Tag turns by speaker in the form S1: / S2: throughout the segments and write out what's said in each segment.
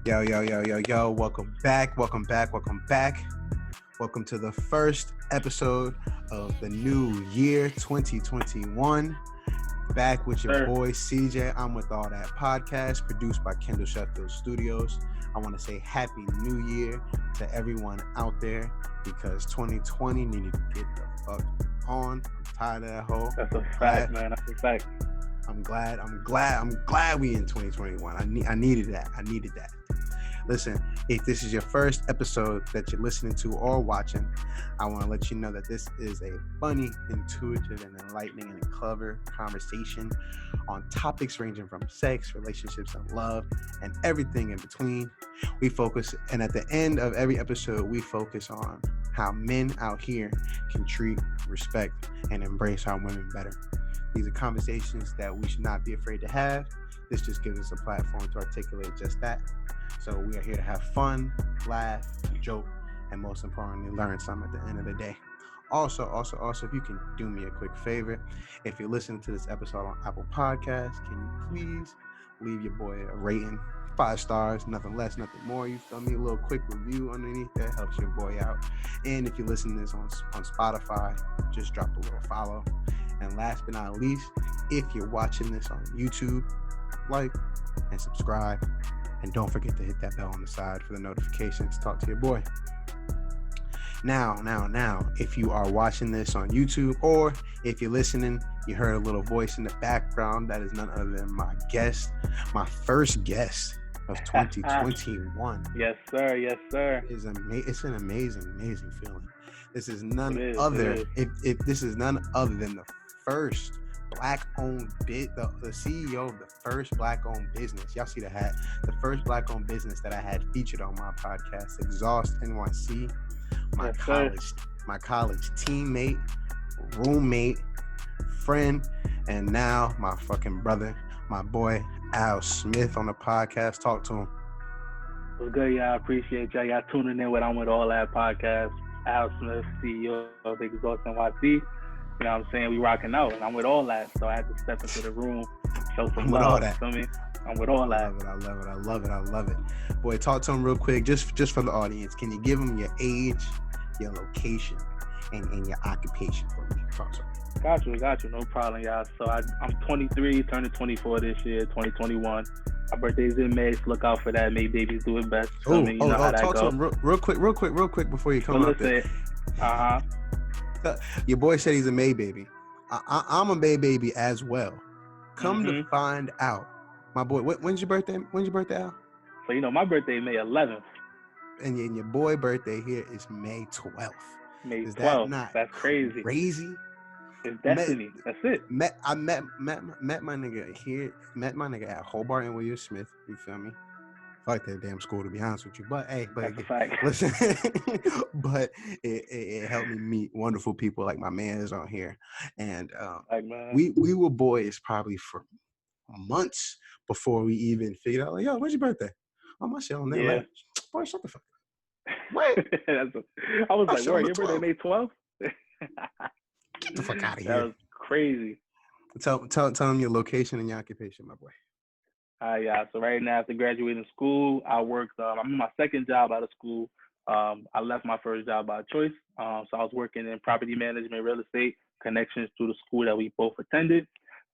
S1: Yo, yo, yo, yo, yo. Welcome back. Welcome back. Welcome back. Welcome to the first episode of the new year 2021. Back with your boy CJ. I'm with All That Podcast, produced by Kendall Sheffield Studios. I want to say Happy New Year to everyone out there because 2020 needed to get the fuck on. I'm tired of that whole.
S2: That's a fact, man. That's a fact.
S1: I'm glad we in 2021. I needed that. Listen, if this is your first episode that you're listening to or watching, I want to let you know that this is a funny, intuitive, and enlightening and clever conversation on topics ranging from sex, relationships, and love, and everything in between. And at the end of every episode, we focus on how men out here can treat, respect, and embrace our women better. These are conversations that we should not be afraid to have. This just gives us a platform to articulate just that. So we are here to have fun, laugh, joke, and most importantly, learn something at the end of the day. Also, if you can do me a quick favor, if you're listening to this episode on Apple Podcasts, can you please leave your boy a rating? 5 stars, nothing less, nothing more. You feel me? A little quick review underneath that helps your boy out. And if you're listening to this on Spotify, just drop a little follow. And last but not least, if you're watching this on YouTube, like and subscribe. And don't forget to hit that bell on the side for the notifications. Talk to your boy. Now, if you are watching this on YouTube or if you're listening, you heard a little voice in the background. That is none other than my guest, my first guest of 2021.
S2: Yes, sir.
S1: It's an amazing feeling. This is none other. If this is none other than the first Black-owned the CEO of the first Black-owned business. Y'all see the hat? The first Black-owned business that I had featured on my podcast, Exhaust NYC. My college teammate, roommate, friend, and now my fucking brother, my boy Al Smith on the podcast. Talk to him.
S2: What's good, y'all? I appreciate y'all. Y'all tuning in with I'm with All That Podcast. Al Smith, CEO of Exhaust NYC. You know what I'm saying? We rocking out, and I'm with all that. So I had to step into the room, show some love. You feel me? I'm with all that.
S1: I love it. Boy, talk to him real quick, just for the audience. Can you give him your age, your location, and your occupation for me? Talk to him.
S2: Got you. No problem, y'all. So I'm 23, turning 24 this year, 2021. My birthday's in May, so look out for that. May babies do it best.
S1: Talk to him real quick before you come out there. Your boy said he's a May baby. I'm a May baby as well. Come to find out, my boy. When's your birthday? Al?
S2: So my birthday May 11th.
S1: And your boy birthday here is May 12th.
S2: May 12th. That's crazy.
S1: Crazy.
S2: It's destiny. That's it.
S1: I met my nigga here. Met my nigga at Hobart and William Smith. You feel me? Like that damn school, to be honest with you, but
S2: that's a fact.
S1: Listen, but it helped me meet wonderful people like my man is on here, and we were boys probably for months before we even figured out, like, yo, when's your birthday? Oh, my shit on there.
S2: Yeah.
S1: Like, boy, shut the fuck up. Wait.
S2: I was like, wait, your birthday May 12th?
S1: Get the fuck out of here.
S2: That was crazy.
S1: Tell them your location and your occupation, my boy.
S2: Yeah. So right now, after graduating school, I worked. I'm in my second job out of school. I left my first job by choice. So I was working in property management, real estate, connections to the school that we both attended.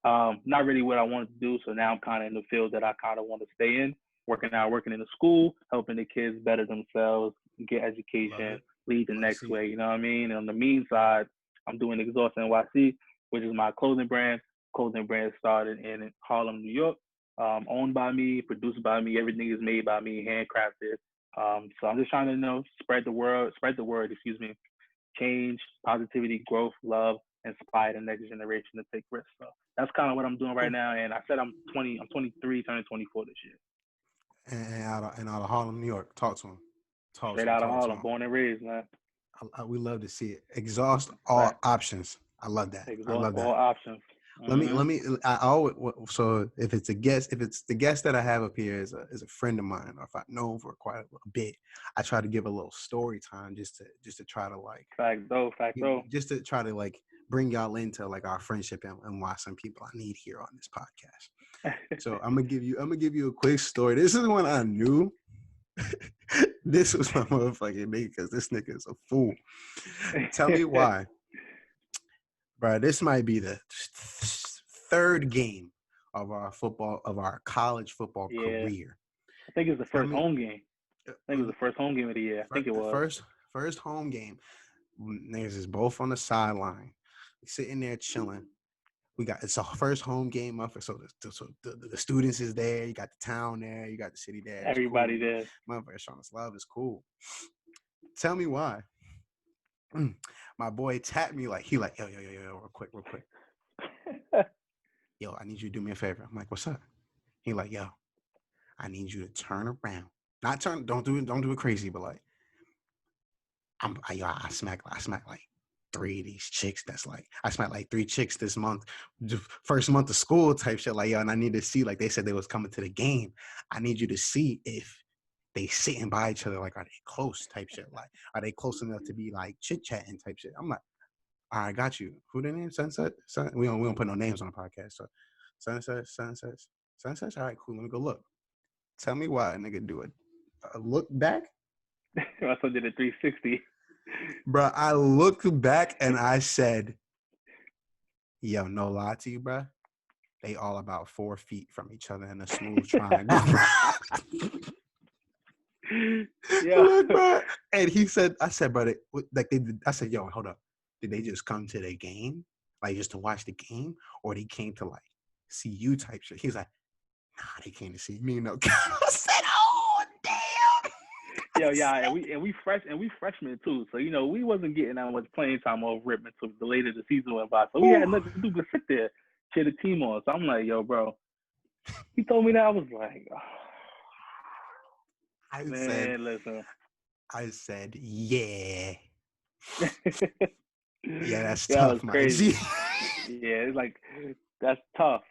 S2: Not really what I wanted to do. So now I'm kind of in the field that I kind of want to stay in. Working in the school, helping the kids better themselves, get education, lead the next way. You know what I mean? And on the mean side, I'm doing Exhaust NYC, which is my clothing brand. Clothing brand started in Harlem, New York. Owned by me, produced by me, everything is made by me, handcrafted. So I'm just trying to spread the word, change, positivity, growth, love, inspire the next generation to take risks. So that's kind of what I'm doing right now. And I said I'm 23, turning 24 this year.
S1: And out of Harlem, New York. Talk to him.
S2: Straight out of Harlem, born and raised, man.
S1: We love to see it. Exhaust all options. I love that.
S2: Exhaust all options.
S1: Let me. I always. So if it's the guest that I have up here is a friend of mine, or if I've known for quite a bit, I try to give a little story time just to try to like.
S2: Fact though.
S1: Just to try to like bring y'all into like our friendship and why some people I need here on this podcast. So I'm gonna give you a quick story. This is one I knew This was my motherfucking nigga because this nigga is a fool. Tell me why, bro. This might be the third game of our college football
S2: Yeah,
S1: career.
S2: I think it's the
S1: Tell
S2: first
S1: me,
S2: home game. I think it was the first home game of the year. I think it
S1: the
S2: was.
S1: first home game. Niggas is both on the sideline, sitting there chilling. It's a first home game up, so the students is there. You got the town there. You got the city there. It's cool.
S2: Everybody there.
S1: Motherfucker showing us love. It's cool. Tell me why. My boy tapped me like yo, real quick. Yo, I need you to do me a favor. I'm like, what's up? He like, yo, I need you to turn around. Not turn. Don't do it crazy, but like, I smack like 3 of these chicks. That's like, I smacked like 3 chicks this month, first month of school type shit. Like, yo, and I need to see, like they said they was coming to the game. I need you to see if they sitting by each other. Like, are they close type shit? Like, are they close enough to be like chit chatting type shit? I'm like, all right, got you. Who the name? Sunset? We don't put no names on the podcast. So Sunset. All right, cool. Let me go look. Tell me why a nigga do it. Look back.
S2: I also did a 360.
S1: Bro, I looked back and I said, yo, no lie to you, bro. They all about 4 feet from each other in a smooth triangle, bro.
S2: Yeah.
S1: Look, bro. And he said, I said, bro, I said, yo, hold up. Did they just come to the game? Like, just to watch the game? Or they came to, like, see you type shit? He was like, nah, they came to see me. No. I said, oh, damn.
S2: Yeah, and we freshmen too. So we wasn't getting that much playing time off rip until the later the season went by. So we had nothing to do but sit there, cheer the team on. So I'm like, yo, bro. He told me that. I was like, oh, listen.
S1: I said, yeah. Yeah, that's
S2: that
S1: tough,
S2: was
S1: my
S2: crazy.
S1: G.
S2: Yeah, it's like that's tough.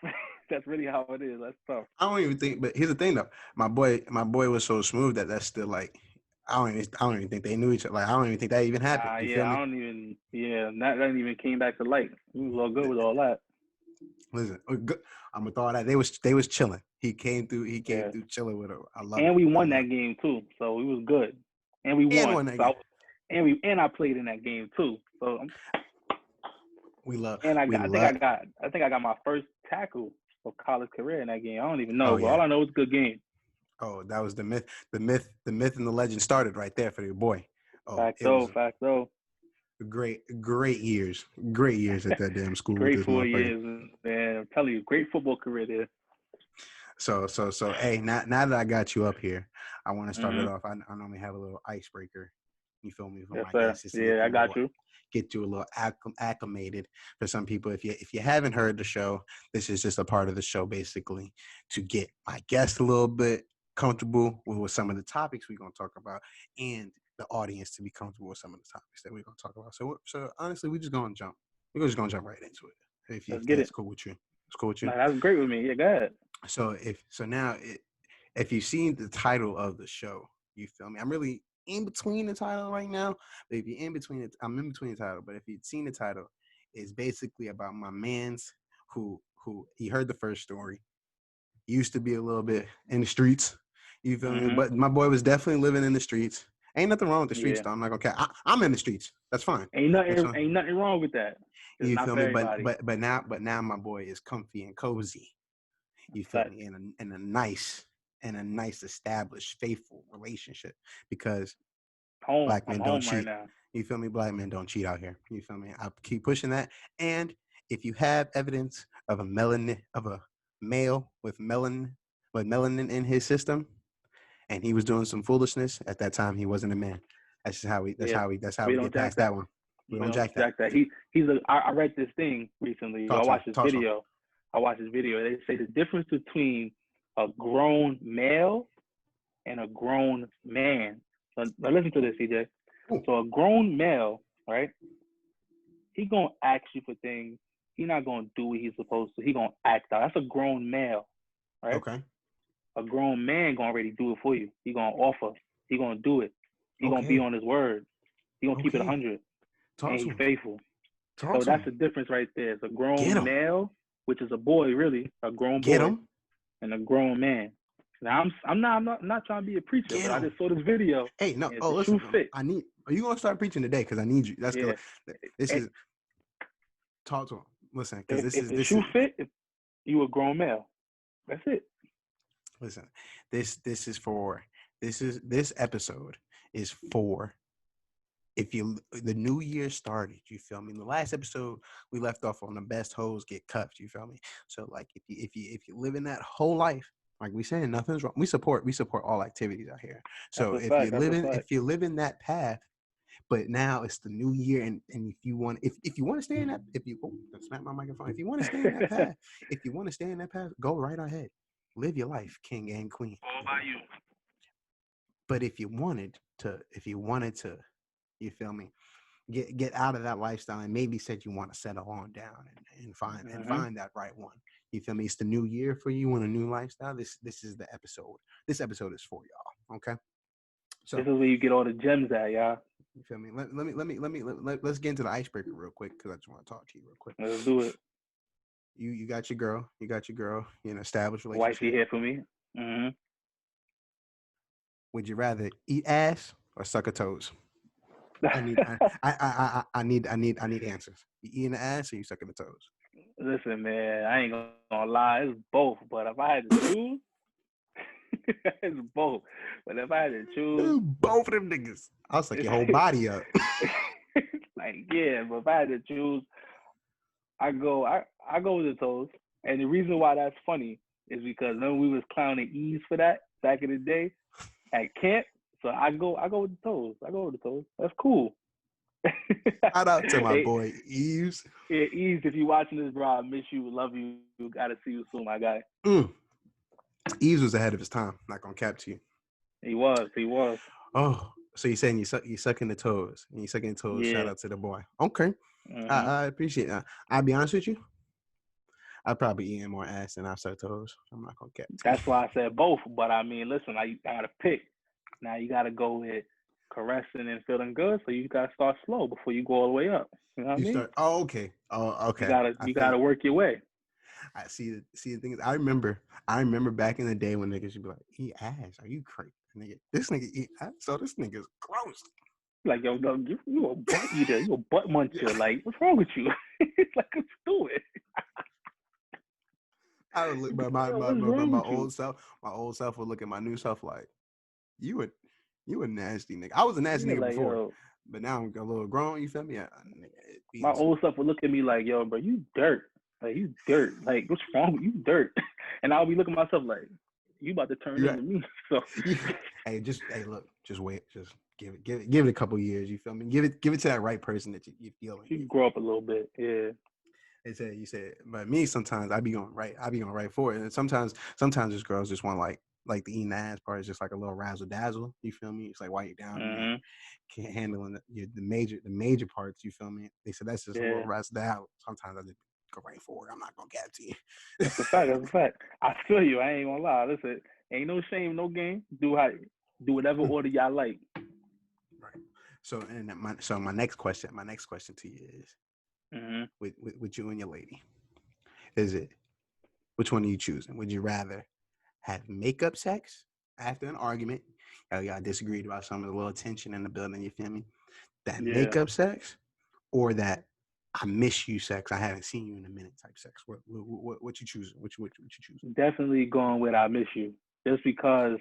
S2: That's really how it is. That's tough.
S1: I don't even think, but here's the thing though. My boy was so smooth that's still like, I don't even think they knew each other. Like, I don't even think that even happened. You feel me?
S2: I don't even. Yeah, that even came back to light. He was all good with all that.
S1: Listen, I'm gonna throw that. They was chilling. He came through chilling with her. I love it.
S2: And we won that game too, so it was good. And we won. And I played in that game too. So I think I got my first tackle of college career in that game. I don't even know, but all I know is a good game.
S1: Oh, that was the myth and the legend started right there for your boy. Oh,
S2: Facto.
S1: Great years at that damn school.
S2: Great 4 years, man. I'm telling you, great football career there.
S1: So, hey, now that I got you up here, I want to start it off. I normally have a little icebreaker. You feel me?
S2: Yes, sir. Yeah, I got you.
S1: Get you a little acclimated. For some people, if you haven't heard the show, this is just a part of the show, basically, to get my guest a little bit comfortable with some of the topics we're gonna talk about, and the audience to be comfortable with some of the topics that we're gonna talk about. So honestly, we're just gonna jump right into it. If that's cool with you, it's cool with you.
S2: Nah, that's great with me. Yeah, go ahead.
S1: So if you've seen the title of the show, you feel me? I'm really in between the title right now. But if you're in between it, I'm in between the title. But if you've seen the title, it's basically about my man's who he heard the first story. Used to be a little bit in the streets. You feel me? But my boy was definitely living in the streets. Ain't nothing wrong with the streets, though. I'm not gonna care. I'm in the streets. That's fine.
S2: Ain't nothing wrong with that. It's
S1: you
S2: not
S1: feel
S2: for
S1: me?
S2: everybody.
S1: But now my boy is comfy and cozy. You feel me? In a nice established, faithful relationship, because black men don't cheat.
S2: Right,
S1: you feel me? Black men don't cheat out here. You feel me? I keep pushing that. And if you have evidence of a male with melanin in his system, and he was doing some foolishness at that time, he wasn't a man. That's how we get past that one. We don't jack that.
S2: I read this thing recently. I watched this video. They say the difference between a grown male and a grown man. Now listen to this, CJ.
S1: Ooh.
S2: So a grown male, right? He gonna ask you for things. He not gonna do what he's supposed to. He gonna act out. That's a grown male, right?
S1: Okay.
S2: A grown man gonna already do it for you. He gonna offer. He gonna do it. He gonna be on his word. He gonna keep it 100. And he's faithful. So that's the difference right there. It's a grown male, which is a boy, really, a grown boy, and a grown man. Now I'm not trying to be a preacher,
S1: Get
S2: but I
S1: him.
S2: just saw this video.
S1: Hey, no.
S2: And if
S1: Oh,
S2: the shoe
S1: listen.
S2: fit,
S1: I need. Are you gonna start preaching today? Because I need you. That's
S2: yeah.
S1: good. This
S2: And
S1: is talk to him. Listen, because
S2: if the shoe fit, you a grown male. That's it.
S1: listen. This is for this episode is for if you the new year started, you feel me? In the last episode we left off on the best hoes get cuffed, you feel me? So like if you live in that whole life, like we saying nothing's wrong. We support all activities out here.
S2: That's
S1: So
S2: a fact. That's a fact.
S1: if you live in that path, but now it's the new year and if you want to stay in that if you smack my microphone, if you want to stay in that path, go right ahead. Live your life, king and queen.
S2: All about you.
S1: But if you wanted to, you feel me? Get out of that lifestyle and maybe said you want to settle on down and find that right one. You feel me? It's the new year for you and a new lifestyle. This is the episode. This episode is for y'all. Okay. So
S2: This is where you get all the gems at, y'all.
S1: you feel me? Let's get into the icebreaker real quick because I just want to talk to you real quick.
S2: Let's do it.
S1: You got your girl. You got your girl in an established
S2: Wifey
S1: relationship.
S2: here for me. Mm-hmm.
S1: Would you rather eat ass or suck her toes? I need answers. You eating the ass or you sucking the toes?
S2: Listen, man, I ain't gonna lie, it's both. But if I had to choose, it's both. But if I had to choose,
S1: both of them niggas. I'll suck your whole body up.
S2: like yeah. But if I had to choose, I go with the toes. And the reason why that's funny is because when we was clowning Ease for that back in the day at camp. So I go with the toes. That's cool.
S1: Shout out to my boy Eves.
S2: Yeah, Eves, if you watching this, bro, I miss you, love you. Gotta see you soon, my guy.
S1: Eves was ahead of his time. Not gonna cap to you.
S2: He was.
S1: Oh, so you're saying you sucking the toes and you sucking the toes?
S2: Yeah.
S1: Shout out to the boy. Okay,
S2: Mm-hmm.
S1: I appreciate that. I'll be honest with you. I'd probably eating more ass than I suck toes. I'm not gonna cap.
S2: That's why I said both. But I mean, listen, I gotta pick. Now you gotta go with caressing and feeling good. So you gotta start slow before you go all the way up. You know what I mean?
S1: Oh, okay. Oh, okay.
S2: You gotta work your way.
S1: I see the thing is, I remember back in the day when niggas would be like, eat ass. Are you crazy? Nigga, this nigga eat ass. So this nigga's gross.
S2: Like, yo, you a butt eater, you a butt muncher. Like, what's wrong with you? Like, let's do it.
S1: I would look my old self would look at my new self like, you a nasty nigga. I was a nasty nigga before, yo, but now I'm a little grown. You feel me?
S2: My old self would look at me like, yo, bro, you dirt. Like, you dirt. Like, what's wrong with you? Dirt. And I'll be looking at myself like, you about to turn into me. So
S1: hey, look, just wait, just give it a couple years. You feel me? Give it to that right person that you feel like.
S2: You grow up a little bit, yeah.
S1: You said, but me sometimes I be going right for it, and sometimes these girls just want like the eating the ass part is just like a little razzle dazzle. You feel me? It's like while you're down, you can't handle the major parts. You feel me? They said that's just a little razzle dazzle. Sometimes I just go right for it. I'm not gonna get to you.
S2: That's a fact. I feel you. I ain't gonna lie. Listen, ain't no shame, no game. Do whatever order y'all like.
S1: Right. So my next question to you is, with you and your lady, is it which one are you choosing? Would you rather have makeup sex after an argument? Y'all disagreed about some of the little tension in the building. You feel me? That makeup sex, or that I miss you sex? I haven't seen you in a minute type sex. What you choosing? What you choosing?
S2: Definitely going with I miss you, just because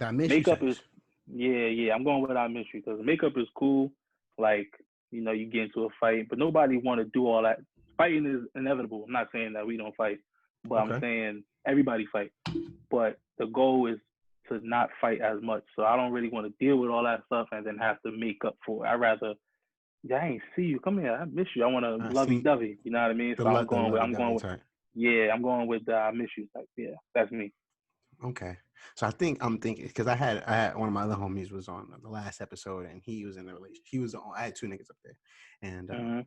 S1: that miss
S2: makeup
S1: you sex.
S2: Yeah. I'm going with I miss you because makeup is cool. Like, you know, you get into a fight, but nobody want to do all that. Fighting is inevitable. I'm not saying that we don't fight, but I'm saying everybody fight. But the goal is to not fight as much. So I don't really want to deal with all that stuff and then have to make up for it. I'd rather, I ain't see you. Come here. I miss you. I want to lovey-dovey. You know what I mean? So I'm going with I miss you type. Yeah, that's me.
S1: Okay. So I'm thinking because I had one of my other homies was on the last episode and he was in a relationship. I had two niggas up there, and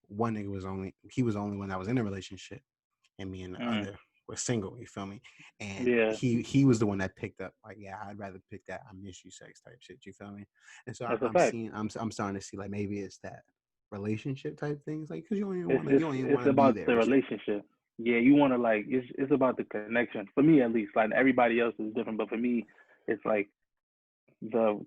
S1: one nigga was only one that was in a relationship, and me and the other were single. You feel me? And he was the one that picked up like, yeah, I'd rather pick that I miss you sex type shit. You feel me? And so I'm starting to see like maybe it's that relationship type things, like because you don't even want to be there.
S2: It's about the relationship. yeah, you want to like it's about the connection. For me at least, like everybody else is different, but for me, it's like the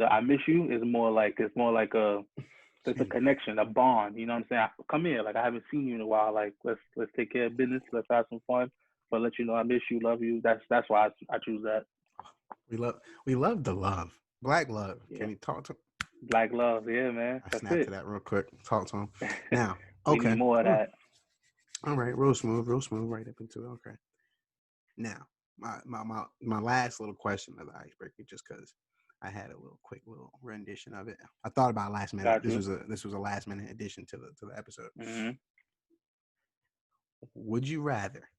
S2: I miss you is more like it's more like a it's a
S1: Excuse me.
S2: connection, a bond. You know what I'm saying? Come here, like I haven't seen you in a while. Like let's take care of business. Let's have some fun. But let you know I miss you, love you. That's why I choose that.
S1: We love the love. Black love.
S2: Yeah,
S1: Can you talk to?
S2: black love. Yeah, man.
S1: I
S2: That's
S1: snapped to
S2: it.
S1: that real quick. Talk to him. Now,
S2: We need
S1: okay.
S2: more of that.
S1: All right, real smooth, right up into it. Okay. Now, my last little question of the icebreaker, just because I had a little rendition of it. I thought about last minute.
S2: Got you.
S1: This was a last minute addition to the episode.
S2: Hmm.
S1: Would you rather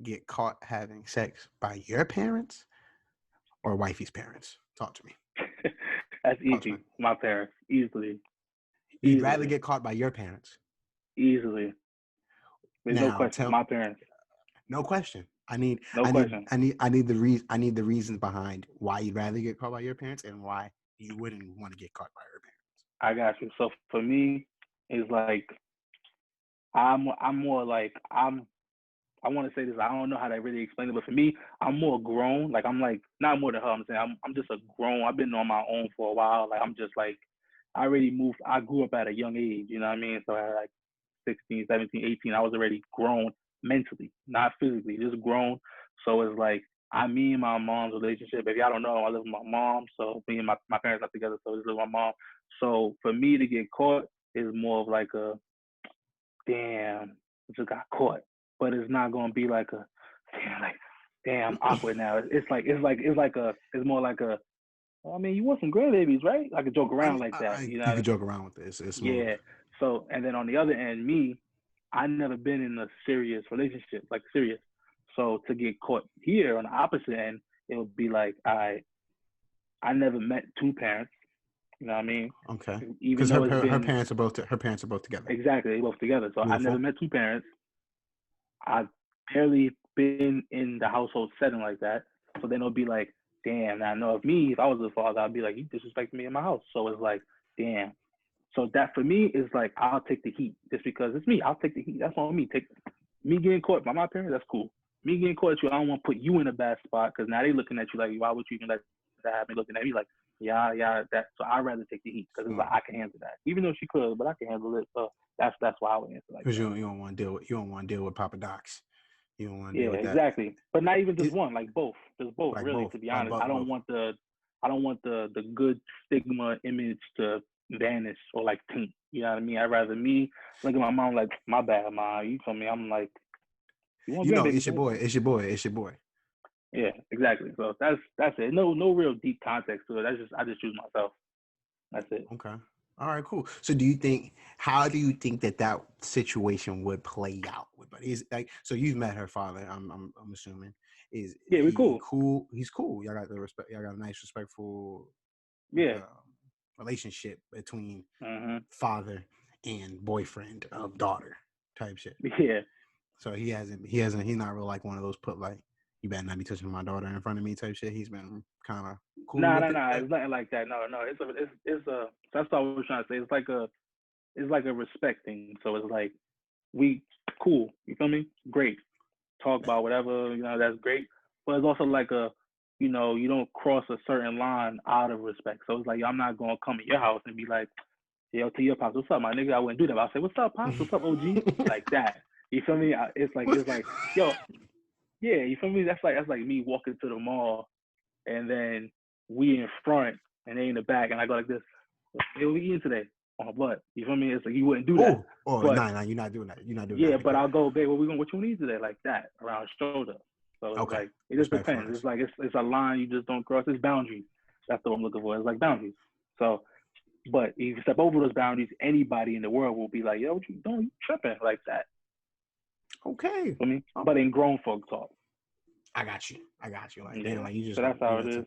S1: get caught having sex by your parents or wifey's parents? Talk to me.
S2: That's
S1: Talk to me.
S2: easy. My parents, easily,
S1: You'd rather
S2: easily,
S1: get caught by your parents.
S2: easily. There's no
S1: Now,
S2: question.
S1: tell
S2: My parents,
S1: no question. I need
S2: no
S1: I need
S2: question.
S1: I need I need the reason I need the reasons behind why you'd rather get caught by your parents and why you wouldn't want to get caught by your parents.
S2: I got you. So for me, it's like I'm more like I want to say this. I don't know how to really explain it, but for me, I'm more grown. Like I'm like not more than her. I'm saying I'm just a grown. I've been on my own for a while. Like I'm just like I already moved. I grew up at a young age. You know what I mean? So at like 16, 17, 18, I was already grown mentally, not physically, just grown. So it's like me and my mom's relationship. If y'all don't know, I live with my mom. So me and my parents are together. So I just live with my mom. So for me to get caught is more of like a damn, I just got caught. But it's not gonna be like a damn, like damn awkward now. It's more like a. I mean, you want some grandbabies, right? Like a joke
S1: I
S2: around
S1: mean,
S2: like that, you
S1: you
S2: know?
S1: could joke around with this. It's smooth.
S2: Yeah. So and then on the other end, me, I never been in a serious relationship, like serious. So to get caught here on the opposite end, it would be like I never met two parents. You know what I mean?
S1: Okay,
S2: Even
S1: because
S2: though it's
S1: her
S2: been
S1: parents are both together.
S2: exactly they both together. So I never
S1: Beautiful.
S2: met two parents. I've barely been in the household setting like that. So then it'll be like, damn. Now I know if I was the father, I'd be like, you disrespect me in my house. So it's like, damn. So that for me is like, I'll take the heat just because it's me. I'll take the heat. That's on me. Take me getting caught by my parents. That's cool. Me getting caught at you, I don't want to put you in a bad spot because now they looking at you like, why would you even let that happen? Looking at me like, yeah, that. So I'd rather take the heat because it's like
S1: Smooth.
S2: I can handle that. Even though she could, but I can handle it. So that's why I would answer like
S1: Because
S2: that.
S1: you don't want to deal with Papa Docs. You don't want to deal
S2: Yeah,
S1: with that.
S2: exactly. But not even just
S1: It
S2: one, like both. Just both,
S1: like
S2: really,
S1: both,
S2: to be honest.
S1: both.
S2: I don't want the good stigma image to vanish or like taint. You know what I mean? I'd rather me look at my mom like, my bad, mom. You feel me? I'm like, you want
S1: You know,
S2: grandbabies,
S1: it's your
S2: right?
S1: boy. It's your boy. It's your boy.
S2: Yeah, exactly. So that's it. No real deep context to it. I just choose myself. That's it.
S1: Okay. All right, cool. So how do you think that situation would play out with Buddy? Is like, so you've met her father, I'm assuming. Is
S2: Yeah, we
S1: he
S2: cool.
S1: cool? He's cool. Y'all got the respect. Y'all got a nice, respectful
S2: Yeah.
S1: uh, relationship between
S2: Mhm.
S1: father and boyfriend of daughter type shit.
S2: Yeah.
S1: So he's not real like one of those put like, you better not be touching my daughter in front of me type shit. He's been kind of cool with it.
S2: It's nothing like that. No. It's a. That's what I was trying to say. It's like a respect thing. So it's like we cool. You feel me? Great. Talk about whatever, that's great. But it's also like you don't cross a certain line out of respect. So it's like I'm not gonna come at your house and be like, yo, to your pops, what's up, my nigga? I wouldn't do that. But I'll say, what's up, pops? What's up, OG? Like that. You feel me? It's like, yo, yeah, you feel me? That's like me walking to the mall and then we in front and they in the back and I go like this. Hey, what we eating today? On blood. You feel me? It's like you wouldn't do that. But
S1: nah, you're not doing that. You're not doing
S2: yeah,
S1: that.
S2: but I'll go, babe, what you want to eat today? Like that, around his shoulder. So it's
S1: Okay,
S2: like it just depends.
S1: respectfulness.
S2: It's like it's a line you just don't cross. It's boundaries. That's what I'm looking for. It's like boundaries. So but if you step over those boundaries, anybody in the world will be like, yo, what you doing? You tripping like that.
S1: Okay.
S2: For me? But in grown folk talk.
S1: I got you. Like,
S2: Yeah.
S1: damn, like you just
S2: So that's
S1: you
S2: how it
S1: got
S2: is.
S1: to.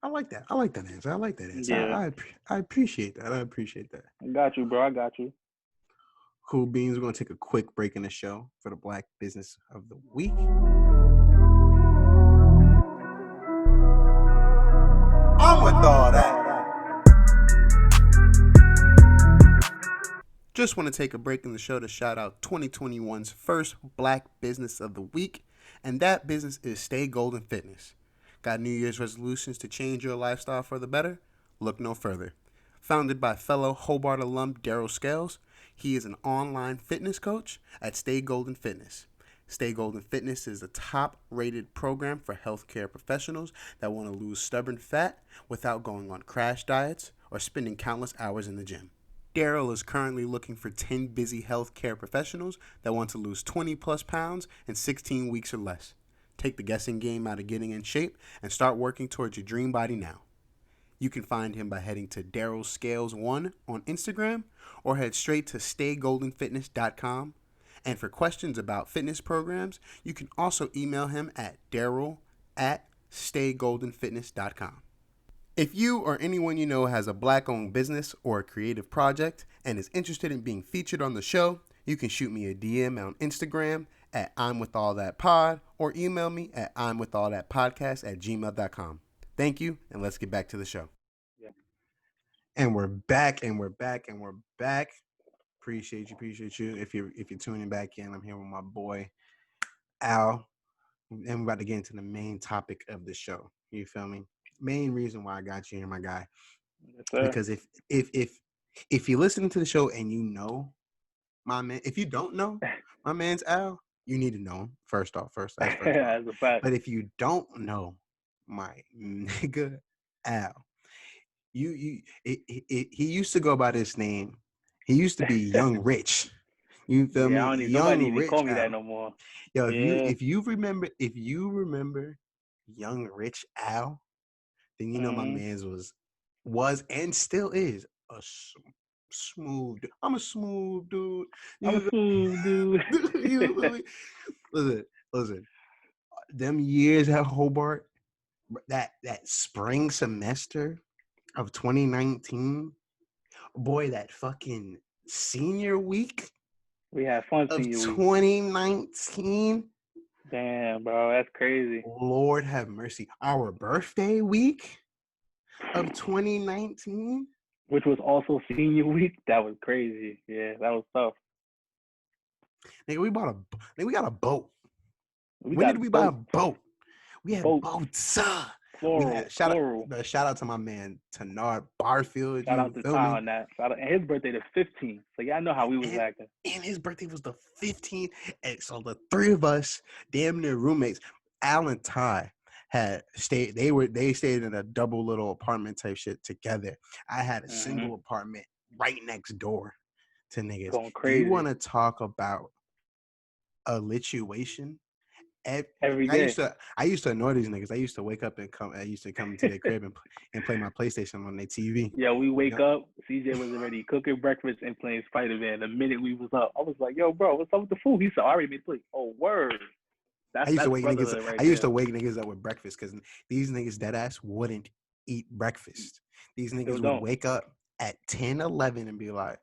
S1: I like that. I like that answer.
S2: Yeah.
S1: I appreciate that. I appreciate that.
S2: I got you, bro. I got you.
S1: Cool beans. We're gonna take a quick break in the show for the Black Business of the Week. I'm with all that. just want to take a break in the show to shout out 2021's first Black Business of the Week, and that business is Stay Golden Fitness. Got New Year's resolutions to change your lifestyle for the better? Look no further. Founded by fellow Hobart alum Daryl Scales, he is an online fitness coach at Stay Golden Fitness. Stay Golden Fitness is a top rated program for healthcare professionals that want to lose stubborn fat without going on crash diets or spending countless hours in the gym. Daryl is currently looking for 10 busy healthcare professionals that want to lose 20 plus pounds in 16 weeks or less. Take the guessing game out of getting in shape and start working towards your dream body now. You can find him by heading to Daryl Scales 1 on Instagram or head straight to staygoldenfitness.com. And for questions about fitness programs, you can also email him at daryl@staygoldenfitness.com. If you or anyone you know has a Black-owned business or a creative project and is interested in being featured on the show, you can shoot me a DM on Instagram at I'mWithAllThatPod or email me at I'mWithAllThatPodcast@gmail.com. Thank you, and let's get back to the show.
S2: Yeah.
S1: And we're back, and we're back, and we're back. Appreciate you. If you're tuning back in, I'm here with my boy Al, and we're about to get into the main topic of the show. You feel me? Main reason why I got you here, my guy,
S2: Yes, sir.
S1: because if you listen to the show and you know my man, if you don't know my man's Al, you need to know him first off. That's first off.
S2: That's a fact.
S1: But if you don't know my nigga Al, he used to go by this name. He used to be Young Rich. You feel
S2: Yeah,
S1: me?
S2: I don't even nobody
S1: Young
S2: even
S1: Rich
S2: call me that
S1: Al.
S2: no more.
S1: Yo,
S2: Yeah.
S1: if you remember Young Rich Al, then you know my
S2: Mhm.
S1: man's was and still is a smooth. I'm a smooth dude.
S2: I'm a
S1: You
S2: smooth dude.
S1: you feel me? Listen. Them years at Hobart, that spring semester of 2019, boy, that fucking senior week
S2: We had fun
S1: of
S2: senior week.
S1: 2019,
S2: Damn, bro, that's crazy.
S1: Lord have mercy. Our birthday week of 2019,
S2: Which was also senior week. That was crazy. Yeah, that was tough.
S1: nigga, we got a boat.
S2: We
S1: When did
S2: got
S1: we buy a
S2: boats.
S1: boat? We had
S2: Boats.
S1: boats. We
S2: Plural.
S1: had
S2: Plural.
S1: shout out to my man Tenard Barfield.
S2: Shout
S1: You
S2: out to
S1: feel
S2: Ty
S1: me?
S2: on that. Shout out. And his birthday the 15th. So y'all know how we was
S1: And
S2: acting.
S1: his birthday was the 15th. And so the three of us, damn near roommates, Al and Ty had stayed. They stayed in a double little apartment type shit together. I had a
S2: Mhm.
S1: single apartment right next door to niggas.
S2: Going
S1: You
S2: crazy
S1: want to talk about a lituation?
S2: every
S1: I used to annoy these niggas. I used to wake up and come. I used to come to their
S2: day.
S1: crib and play my PlayStation on their TV.
S2: Yeah, we wake
S1: Yep.
S2: up. CJ was already cooking breakfast and playing Spider Man. The minute we was up, I was like, "Yo, bro, what's up with the food?" He said, "I already made the plate." Oh, word.
S1: I used to
S2: That's
S1: wake niggas.
S2: brotherhood right
S1: I used
S2: there.
S1: to wake niggas up with breakfast because these niggas dead ass wouldn't eat breakfast. These
S2: Still
S1: niggas would
S2: don't.
S1: wake up at 10, 11 and be like,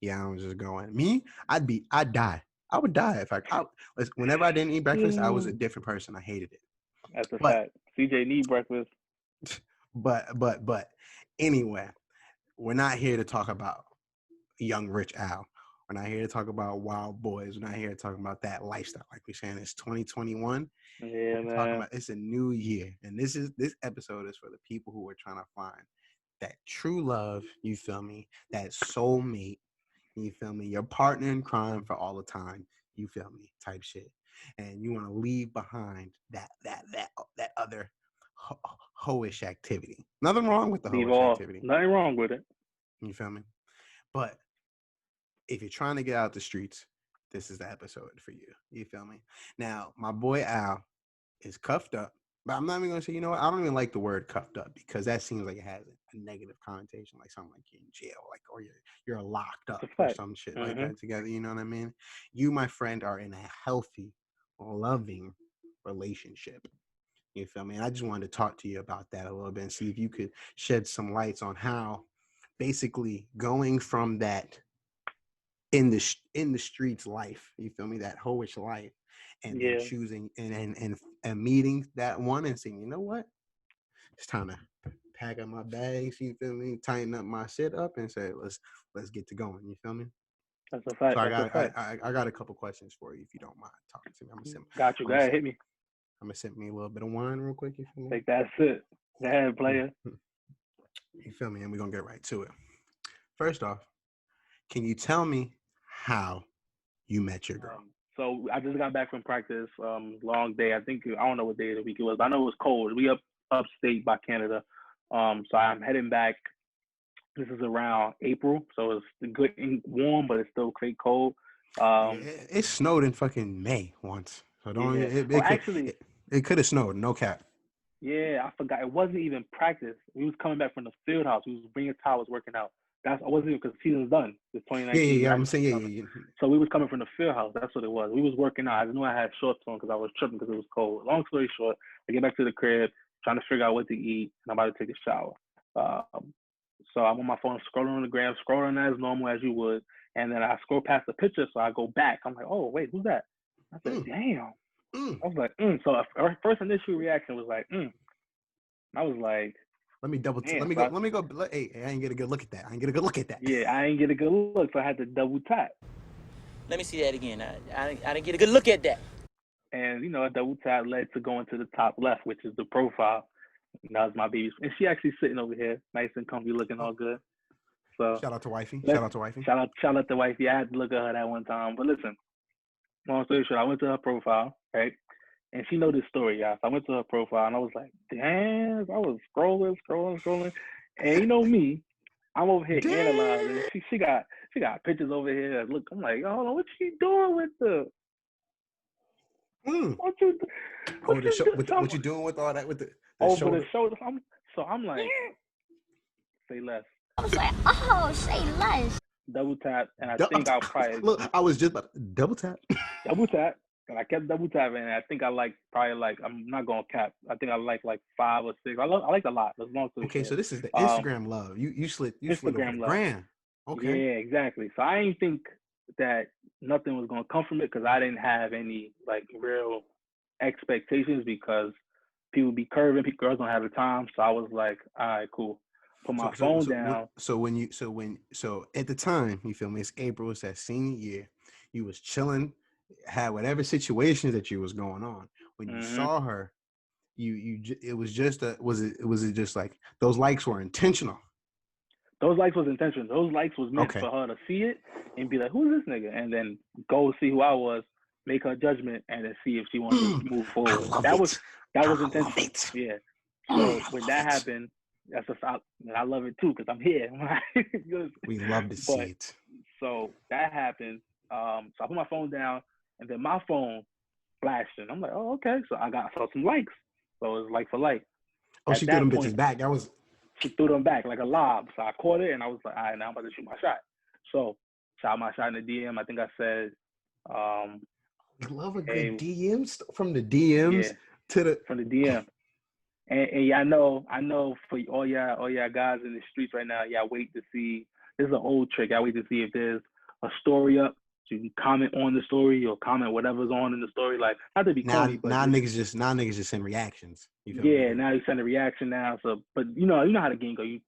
S1: "Yeah, I'm just going." Me, I'd die. I would die if whenever I didn't eat breakfast, I was a different person. I hated it.
S2: That's a
S1: But
S2: fact. CJ need breakfast.
S1: but anyway, we're not here to talk about Young Rich Al. We're not here to talk about Wild Boys. We're not here to talk about that lifestyle. Like we're saying, it's 2021.
S2: Yeah,
S1: We're talking
S2: man.
S1: about it's a new year, and this episode is for the people who are trying to find that true love. You feel me? That soulmate. You feel me? Your partner in crime for all the time. You feel me? Type shit, and you want to leave behind that other hoish activity. Nothing wrong with the
S2: Leave
S1: hoish
S2: all.
S1: activity.
S2: Nothing wrong with it.
S1: You feel me? But if you're trying to get out the streets, this is the episode for you. You feel me? Now, my boy Al is cuffed up, but I'm not even gonna say, you know what? I don't even like the word cuffed up because that seems like it has a negative connotation, like something like you're in jail, like or you're locked
S2: It's a
S1: up or
S2: fact.
S1: some shit like
S2: Mhm.
S1: that together. You know what I mean? You, my friend, are in a healthy, loving relationship. You feel me? And I just wanted to talk to you about that a little bit and see if you could shed some lights on how basically going from that in the streets life, you feel me, that hoish life, and then
S2: Yeah.
S1: choosing and meeting that one and saying, you know what, it's time to pack up my bags, you feel me, tighten up my shit up and say let's get to going, you feel me.
S2: That's a fact.
S1: So I
S2: That's a
S1: got
S2: fact.
S1: I got a couple questions for you if you don't mind talking to me.
S2: Got you.
S1: I'm
S2: Go
S1: gonna
S2: ahead,
S1: sip
S2: hit me.
S1: I'm gonna sip me a little bit of wine real quick. You feel me?
S2: Like that's it. Go ahead,
S1: Mm,
S2: player.
S1: mm. You feel me? And we're gonna get right to it. First off, can you tell me how you met your girl?
S2: So I just got back from practice. Long day. I don't know what day of the week it was, but I know it was cold. We upstate by Canada. So I'm heading back. This is around April, so it's good and warm, but it's still quite cold.
S1: Nigga, it snowed in fucking May once. So don't
S2: Yeah.
S1: it
S2: Oh,
S1: it could
S2: actually,
S1: it could have snowed, no cap.
S2: yeah, I forgot. It wasn't even practice. We was coming back from the field house. We was bringing towels, working out. I wasn't even because the season's done. It's
S1: Yeah, yeah,
S2: 2019
S1: yeah. I'm
S2: graduation
S1: saying, yeah,
S2: summer.
S1: yeah,
S2: So we was coming from the field house. That's what it was. We was working out. I knew I had shorts on because I was tripping because it was cold. Long story short, I get back to the crib, trying to figure out what to eat, and I'm about to take a shower. Um, so I'm on my phone, scrolling on the gram, scrolling as normal as you would, and then I scroll past the picture, so I go back. I'm like, oh wait, who's that? I
S1: yeah.
S2: said, damn.
S1: Mm.
S2: I was like, So our first initial reaction was like, I was like,
S1: Let me
S2: damn.
S1: let me go. Hey, I ain't get a good look at that. I ain't get a good look at that.
S2: Yeah, I ain't get a good look, so I had to double tap.
S3: Let me see that again. I didn't get a good look at that.
S2: And a double tap led to going to the top left, which is the profile. And that was my baby, and she actually sitting over here, nice and comfy, looking all good. So
S1: Shout out to wifey.
S2: let's
S1: Shout out to wifey.
S2: shout out to wifey. I had to look at her that one time. But listen, long story short, I went to her profile, right? And she know this story, y'all. So I went to her profile and I was like, damn, I was scrolling. And you know me, I'm over here analyzing.
S1: Damn.
S2: She got pictures over here. Look, I'm like, hold on, what she doing with the
S1: Mm.
S2: what you what
S1: Oh, the
S2: you
S1: show
S2: do?
S1: with what you doing with all that with the
S2: Over the
S1: shoulder?
S2: shoulder. I'm like, say less.
S4: I was like, oh, say less.
S2: Double tap, and I think I'll probably
S1: Look, I was just about to double tap.
S2: double tap. And I kept double tapping, and I think I like probably like I'm not gonna cap. I think I like 5 or 6. I liked a lot. That's long story
S1: Okay,
S2: short.
S1: so this is the Instagram love. You slid over the
S2: Instagram love.
S1: gram. Okay.
S2: Yeah, exactly. So I didn't think that nothing was gonna come from it because I didn't have any like real expectations because people be curving, girls don't have the time. So I was like, all right, cool. Put my phone down.
S1: So at the time, you feel me? It's April. It's that senior year. You was chilling, had whatever situations that you was going on. When you
S2: Mm-hmm.
S1: saw her, it was just was it just like those likes were intentional?
S2: Those likes was intentional. Those likes was meant
S1: Okay.
S2: for her to see it and be like, who's this nigga? And then go see who I was, make her judgment, and then see if she wanted to move forward. That was intentional.
S1: It.
S2: Yeah. So when that happened, I love it too because I'm here.
S1: We love to see
S2: But
S1: it.
S2: so that happened. So I put my phone down, and then my phone flashed, and I'm like, oh, okay. So I saw some likes. So it was like for like.
S1: Oh,
S2: At
S1: she threw
S2: that
S1: them
S2: point,
S1: bitches back. That was.
S2: she threw them back like a lob. So I caught it, and I was like, all right, now I'm about to shoot my shot. So shot my shot in the DM. I think I said,
S1: We love a
S2: hey,
S1: good DMs from the DMs
S2: yeah,
S1: to the.
S2: from the DM. And yeah, I know for all y'all guys in the streets right now, y'all wait to see. This is an old trick. I wait to see if there's a story up. So you can comment on the story or comment whatever's on in the story. Like not to be corny, but
S1: Niggas just send reactions. You feel
S2: yeah,
S1: me?
S2: now you send a reaction now. So, but you know how the game go. You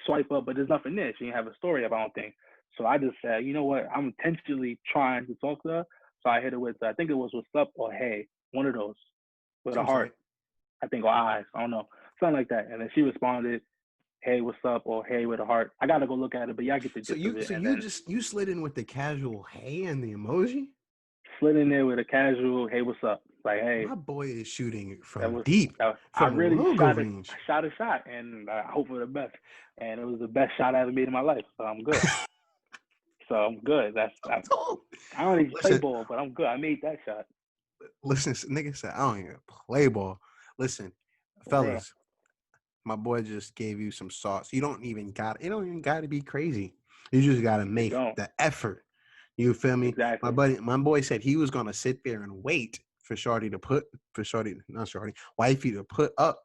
S2: swipe up, but there's nothing there. She didn't have a story up, I don't think. So I just said, you know what? I'm intentionally trying to talk to her. So I hit her with, I think it was what's up or hey, one of those with a
S1: Seems
S2: heart.
S1: right.
S2: I think or eyes. I don't know, something like that. And then she responded, hey, what's up or hey with a heart. I gotta go look at it, but y'all get the gist of it. And then
S1: You slid in with the casual hey and the emoji.
S2: slid in there with a casual, hey, what's up? Like, hey,
S1: My boy is shooting
S2: that
S1: from
S2: was
S1: deep,
S2: I
S1: from
S2: really
S1: longer
S2: shot
S1: range.
S2: a shot, and I hope for the best. And it was the best shot I ever made in my life. So I'm good. So I'm good. I don't even play ball, but I'm good. I made that shot.
S1: Listen, nigga said I don't even play ball. Listen, fellas, my boy just gave you some sauce. You don't even got to be crazy. You just gotta make the effort. You feel me?
S2: Exactly.
S1: My boy said he was gonna sit there and wait for wifey to put up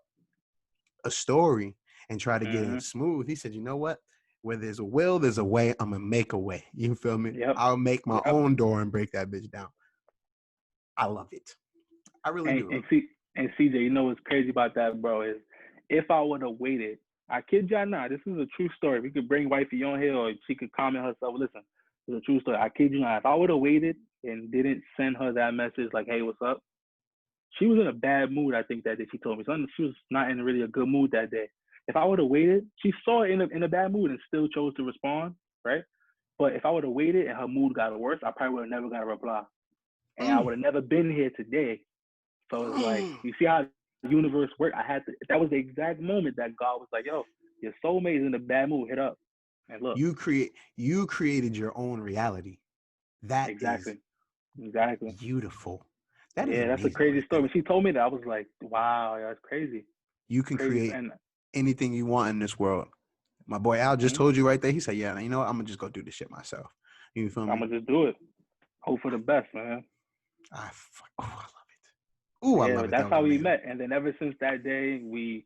S1: a story and try to get it smooth. He said, you know what? Where there's a will, there's a way. I'm gonna make a way. You feel me?
S2: Yep.
S1: I'll make my own door and break that bitch down. I love it. I really do.
S2: And CJ, you know what's crazy about that, bro, is if I would have waited, I kid y'all not, this is a true story. We could bring wifey on here or she could comment herself. Listen, It's a true story. I kid you not. If I would have waited and didn't send her that message like, "Hey, what's up?" She was in a bad mood. I think that day she told me something. She was not in really a good mood that day. If I would have waited, she saw it in a bad mood and still chose to respond, right? But if I would have waited and her mood got worse, I probably would have never got a reply, and I
S1: Mm.
S2: would have never been here today. So it's like,
S1: Mm.
S2: you see how the universe works. I had to. That was the exact moment that God was like, "Yo, your soulmate is in a bad mood. Hit up." And look,
S1: You created your own reality. That is
S2: exactly, exactly.
S1: beautiful. That is
S2: Yeah, that's a
S1: amazing
S2: crazy
S1: right
S2: story.
S1: there.
S2: When she told me that, I was like, "Wow, yeah, that's crazy,
S1: You can
S2: crazy."
S1: create
S2: And
S1: anything you want in this world. My boy Al just
S2: mhm,
S1: told you right there. He said, "Yeah, you know what? I'm gonna just go do this shit myself." You feel
S2: I'm
S1: me?
S2: gonna just do it. Hope for the best, man.
S1: Oh, I love it. Ooh, I
S2: Yeah,
S1: love
S2: but
S1: it. That
S2: that's
S1: was
S2: how we
S1: amazing.
S2: met. And then ever since that day, we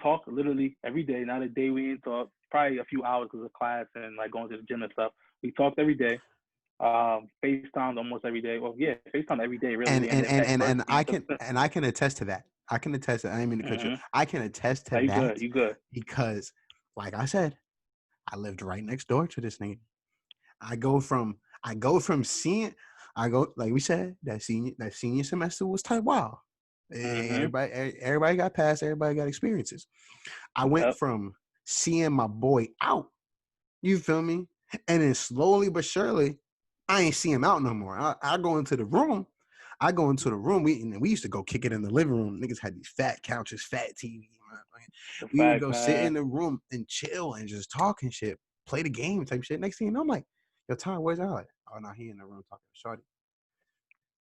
S2: talk literally every day. Not a day we didn't talk. Probably a few hours because of class and like going to the gym and stuff. We talked every day. FaceTimed almost every day. Well, yeah, FaceTime every day really, and then text first.
S1: And I can attest to that. I can attest to. I didn't mean to cut you.
S2: Mm-hmm.
S1: I can attest to
S2: Now you
S1: that
S2: good. You good.
S1: because, like I said, I lived right next door to this nigga. I go from seeing. I go like we said that senior semester was type wild.
S2: Mm-hmm.
S1: Everybody got passed. Everybody got experiences. I went
S2: Yep.
S1: from seeing my boy out. You feel me? And then slowly but surely, I ain't see him out no more. I go into the room. I go into the room. We used to go kick it in the living room. Niggas had these fat couches, fat TV.
S2: The
S1: We would
S2: fact,
S1: go sit
S2: man.
S1: in the room and chill and just talk and shit, play the game type shit. Next thing you know, I'm like, "Yo, Tom, where's Alex?" Oh no, he in the room talking to Shorty.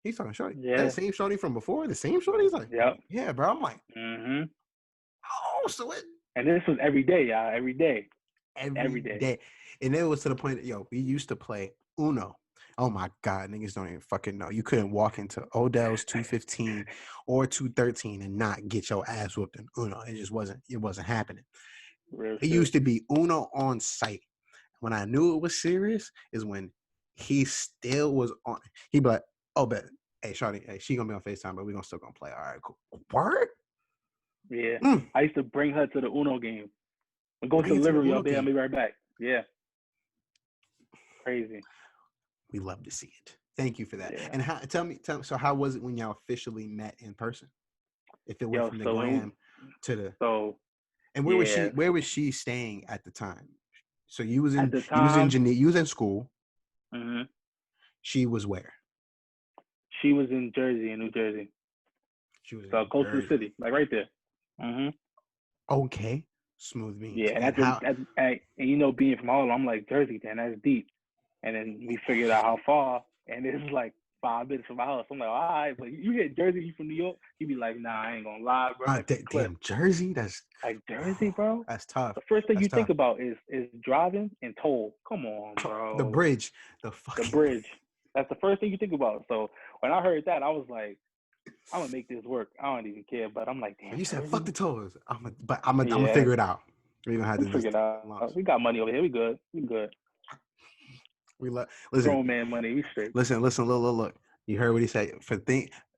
S1: He's talking to Shorty. That
S2: Yeah.
S1: same Shorty from before. The same Shorty. He's like,
S2: Yep.
S1: yeah, bro. I'm like,
S2: Mm-hmm.
S1: oh, so it
S2: And this was every day, y'all. Every day.
S1: every
S2: Every day.
S1: day. And it was to the point that, yo, we used to play Uno. Oh my God, niggas don't even fucking know. You couldn't walk into Odell's 215 or 213 and not get your ass whooped in Uno. It wasn't happening.
S2: Real
S1: It
S2: shit.
S1: used to be Uno on site. When I knew it was serious is when he still was on. He'd be like, oh, bet. Hey, Shawty, hey, she gonna be on FaceTime, but we gonna still gonna play. All right, cool. Word?
S2: Yeah.
S1: Mm,
S2: I used to bring her to the Uno game. I'm going to
S1: bring
S2: the
S1: it to
S2: living
S1: the
S2: room, y'all.
S1: Uno
S2: Be, I'll
S1: game.
S2: be right back. Yeah. Crazy.
S1: We love to see it. Thank you for that.
S2: Yeah.
S1: And tell me, so how was it when y'all officially met in person? If it went
S2: Yo,
S1: from the
S2: so
S1: gram to the
S2: so
S1: and
S2: yeah.
S1: where was she staying at the time? So you was
S2: At
S1: in
S2: the
S1: you was in
S2: time,
S1: Geneva, you was in school.
S2: hmm
S1: She was where?
S2: she was in Jersey, in New Jersey.
S1: She was
S2: So
S1: in
S2: close to the
S1: Jersey.
S2: city, like right there.
S1: Okay. Smooth
S2: Yeah,
S1: beans.
S2: and
S1: And how
S2: and you know, being from Harlem, I'm like Jersey, then that's deep. And then we figured out how far, and it's like 5 minutes from my house. I'm like, all right, but you hit Jersey, you from New York, you be like, nah, I ain't gonna lie, bro, that's a clip.
S1: damn Jersey?
S2: Like Jersey, bro.
S1: That's tough.
S2: The first thing
S1: That's
S2: you think
S1: tough.
S2: about is driving and toll. Come on,
S1: The
S2: bro.
S1: bridge. The
S2: The
S1: fucking
S2: bridge. That's the first thing you think about. So when I heard that, I was like, I'm gonna make this work. I don't even care. But I'm like, damn,
S1: you said fuck
S2: Jersey.
S1: the tolls. I'm gonna
S2: Yeah,
S1: figure it out. We're gonna have
S2: we
S1: to just
S2: figured out.
S1: lumps.
S2: We got money over here. We good. We good.
S1: We listen,
S2: Grown man money. We straight.
S1: listen, look. You heard what he said.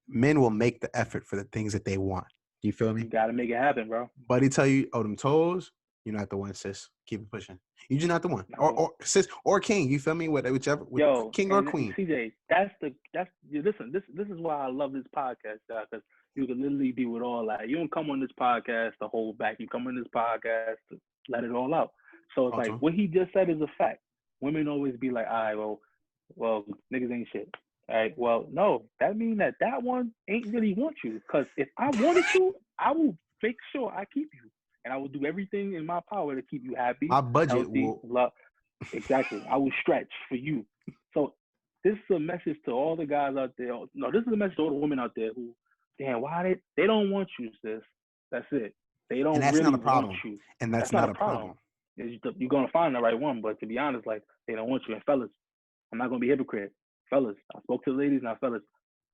S1: Men will make the effort for the things that they want. You feel
S2: You
S1: me?
S2: gotta make it happen, bro.
S1: Buddy tell you, oh, them toes, you're not the one, sis. Keep it pushing. You're just not the one.
S2: Not the
S1: Or sis or king, you feel me? Whichever with
S2: Yo,
S1: king or
S2: and
S1: queen.
S2: CJ, that's listen. This is why I love this podcast, because you can literally be with all that. You don't come on this podcast to hold back. You come on this podcast to let it all out. So it's like
S1: Also,
S2: what he just said is a fact. Women always be like, all right, well, niggas ain't shit. All right, well, no, that means that one ain't really want you. Because if I wanted you, I will make sure I keep you, and I will do everything in my power to keep you happy,
S1: my budget
S2: healthy,
S1: will
S2: love. Exactly. I will stretch for you. So this is a message to all the guys out there. No, this is a message to all the women out there who, damn, why they don't want you, sis. That's it. They
S1: and
S2: don't
S1: that's not
S2: really
S1: a
S2: want
S1: problem.
S2: you.
S1: And that's
S2: That's not
S1: not
S2: a
S1: a
S2: problem.
S1: problem.
S2: You're gonna find the right one, but to be honest, like they don't want you. And fellas, I'm not gonna be a hypocrite. Fellas, I spoke to the ladies, now fellas,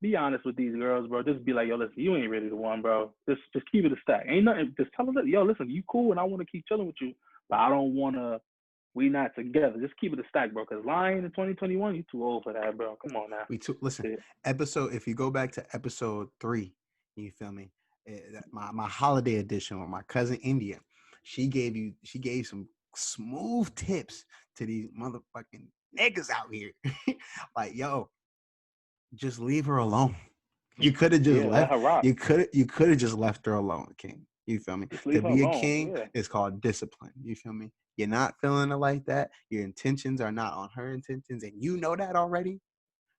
S2: be honest with these girls, bro. Just be like, yo, listen, you ain't really the one, bro. Just keep it a stack. Ain't nothing. Just tell them, yo, listen, you cool, and I want to keep chilling with you, but I don't wanna. We not together. Just keep it a stack, bro. Cause lying in 2021, you too old for that, bro. Come on now.
S1: Listen,
S2: Yeah.
S1: if you go back to episode 3, you feel me? My holiday edition with my cousin India, she gave some smooth tips to these motherfucking niggas out here. Like, yo, just leave her alone. You could have just
S2: Yeah, let
S1: left.
S2: her rock.
S1: You could have just left her alone, King. You feel me?
S2: Just
S1: To
S2: leave her
S1: be a
S2: alone.
S1: king
S2: Yeah.
S1: is called discipline. You feel me? You're not feeling it like that. Your intentions are not on her intentions, and you know that already.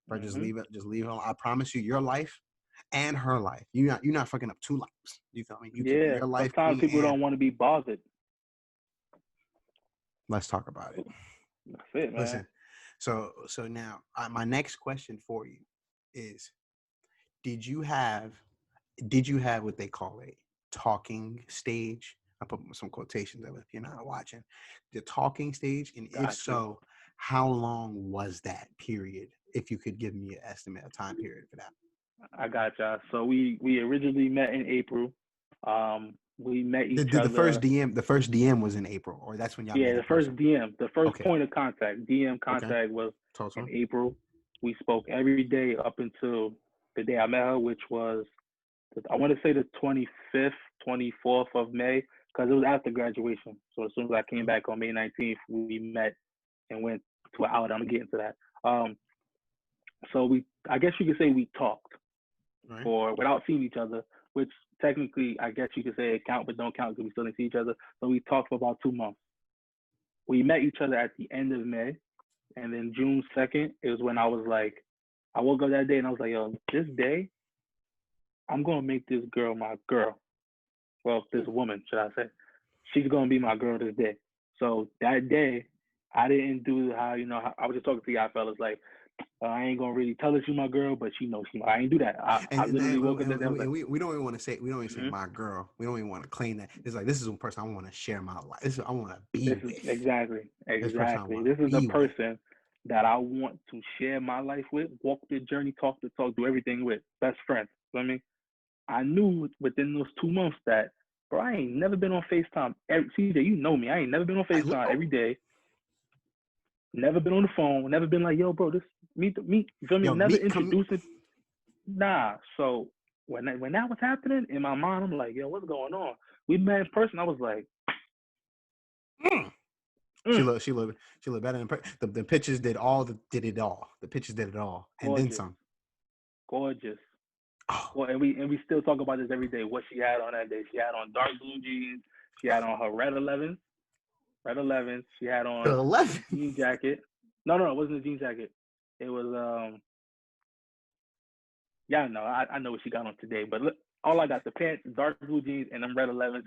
S1: But just
S2: Mm-hmm.
S1: leave it. Just leave her alone. I promise you, your life and her life. You're not fucking up two lives. You feel me? You keep
S2: Yeah.
S1: your life
S2: Sometimes
S1: clean.
S2: people
S1: And
S2: don't want to be bothered.
S1: let's talk about it.
S2: That's it, man.
S1: Listen. So now my next question for you is: Did you have what they call a talking stage? I put some quotations of it if you're not watching. The talking stage, and if
S2: Got you.
S1: so, how long was that period? If you could give me an estimate, a time period for that.
S2: I got y'all. So we originally met in April. We met
S1: The,
S2: each
S1: the, the first
S2: other.
S1: DM, the first DM was in April, or that's when y'all
S2: Yeah,
S1: met
S2: the
S1: in
S2: first
S1: person.
S2: DM, the first
S1: Okay,
S2: point of contact, DM
S1: okay,
S2: contact was
S1: talk to
S2: in
S1: him.
S2: April. We spoke every day up until the day I met her, which was I want to say the 25th, 24th of May, because it was after graduation. So as soon as I came back on May 19th, we met and went to an out. I'm gonna get into that. So I guess you could say we talked
S1: Right.
S2: for without seeing each other, which technically I guess you could say it count, but don't count because we still didn't see each other. So we talked for about 2 months. We met each other at the end of May, and then June 2nd is when I was like, I woke up that day and I was like, yo, this day, I'm gonna make this girl my girl. Well, this woman, should I say? She's gonna be my girl this day. So that day, I didn't do how I was just talking to y'all fellas like, I ain't gonna really tell her she my girl, but she knows I ain't do that. I literally woke up that day. I was like,
S1: we don't even want to say say
S2: mm-hmm.
S1: my girl. We don't even want to claim that. It's like this is one person I want to share my life. This is I want to be
S2: This is
S1: with.
S2: exactly.
S1: This person I want to
S2: This is the
S1: be with.
S2: person that I want to share my life with, walk the journey, talk the talk, do everything with. Best friend. You know what I mean? I knew within those 2 months that, bro, I ain't never been on FaceTime. CJ, you know me. I ain't never been on FaceTime every day. Never been on the phone. Never been like, yo, bro, this meet. You feel me?
S1: Yo,
S2: Never
S1: meet come.
S2: introducing. Nah. So when that was happening in my mind, I'm like, yo, what's going on? We met in person. I was like,
S1: She looked better than the pictures did it all. The pictures did it all, and then
S2: gorgeous,
S1: some.
S2: gorgeous.
S1: Oh,
S2: Well, and we still talk about this every day. What she had on that day? She had on dark blue jeans. She had on her red 11s. Red 11s. She had on
S1: 11.
S2: jean jacket. No, it wasn't a jean jacket. It was yeah, no, I know what she got on today. But look, all I got the pants, dark blue jeans, and them red 11s.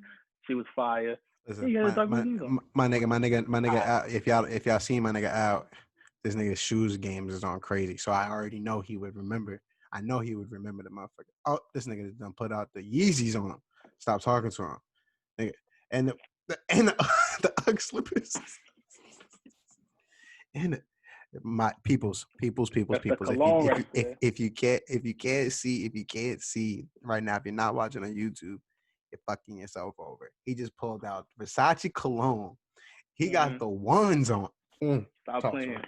S2: She was fire.
S1: Listen,
S2: Yeah, you had the dark blue jeans on.
S1: my nigga out. If y'all see my nigga out, this nigga's shoes games is on crazy. So I already know he would remember. I know he would remember the motherfucker. Oh, this nigga done put out the Yeezys on him. Stop talking to him, nigga. And the Ugg slippers. And my peoples.
S2: That's the cologne right there.
S1: If you can't see right now, if you're not watching on YouTube, you're fucking yourself over. He just pulled out Versace cologne. He got the ones on.
S2: Stop playing.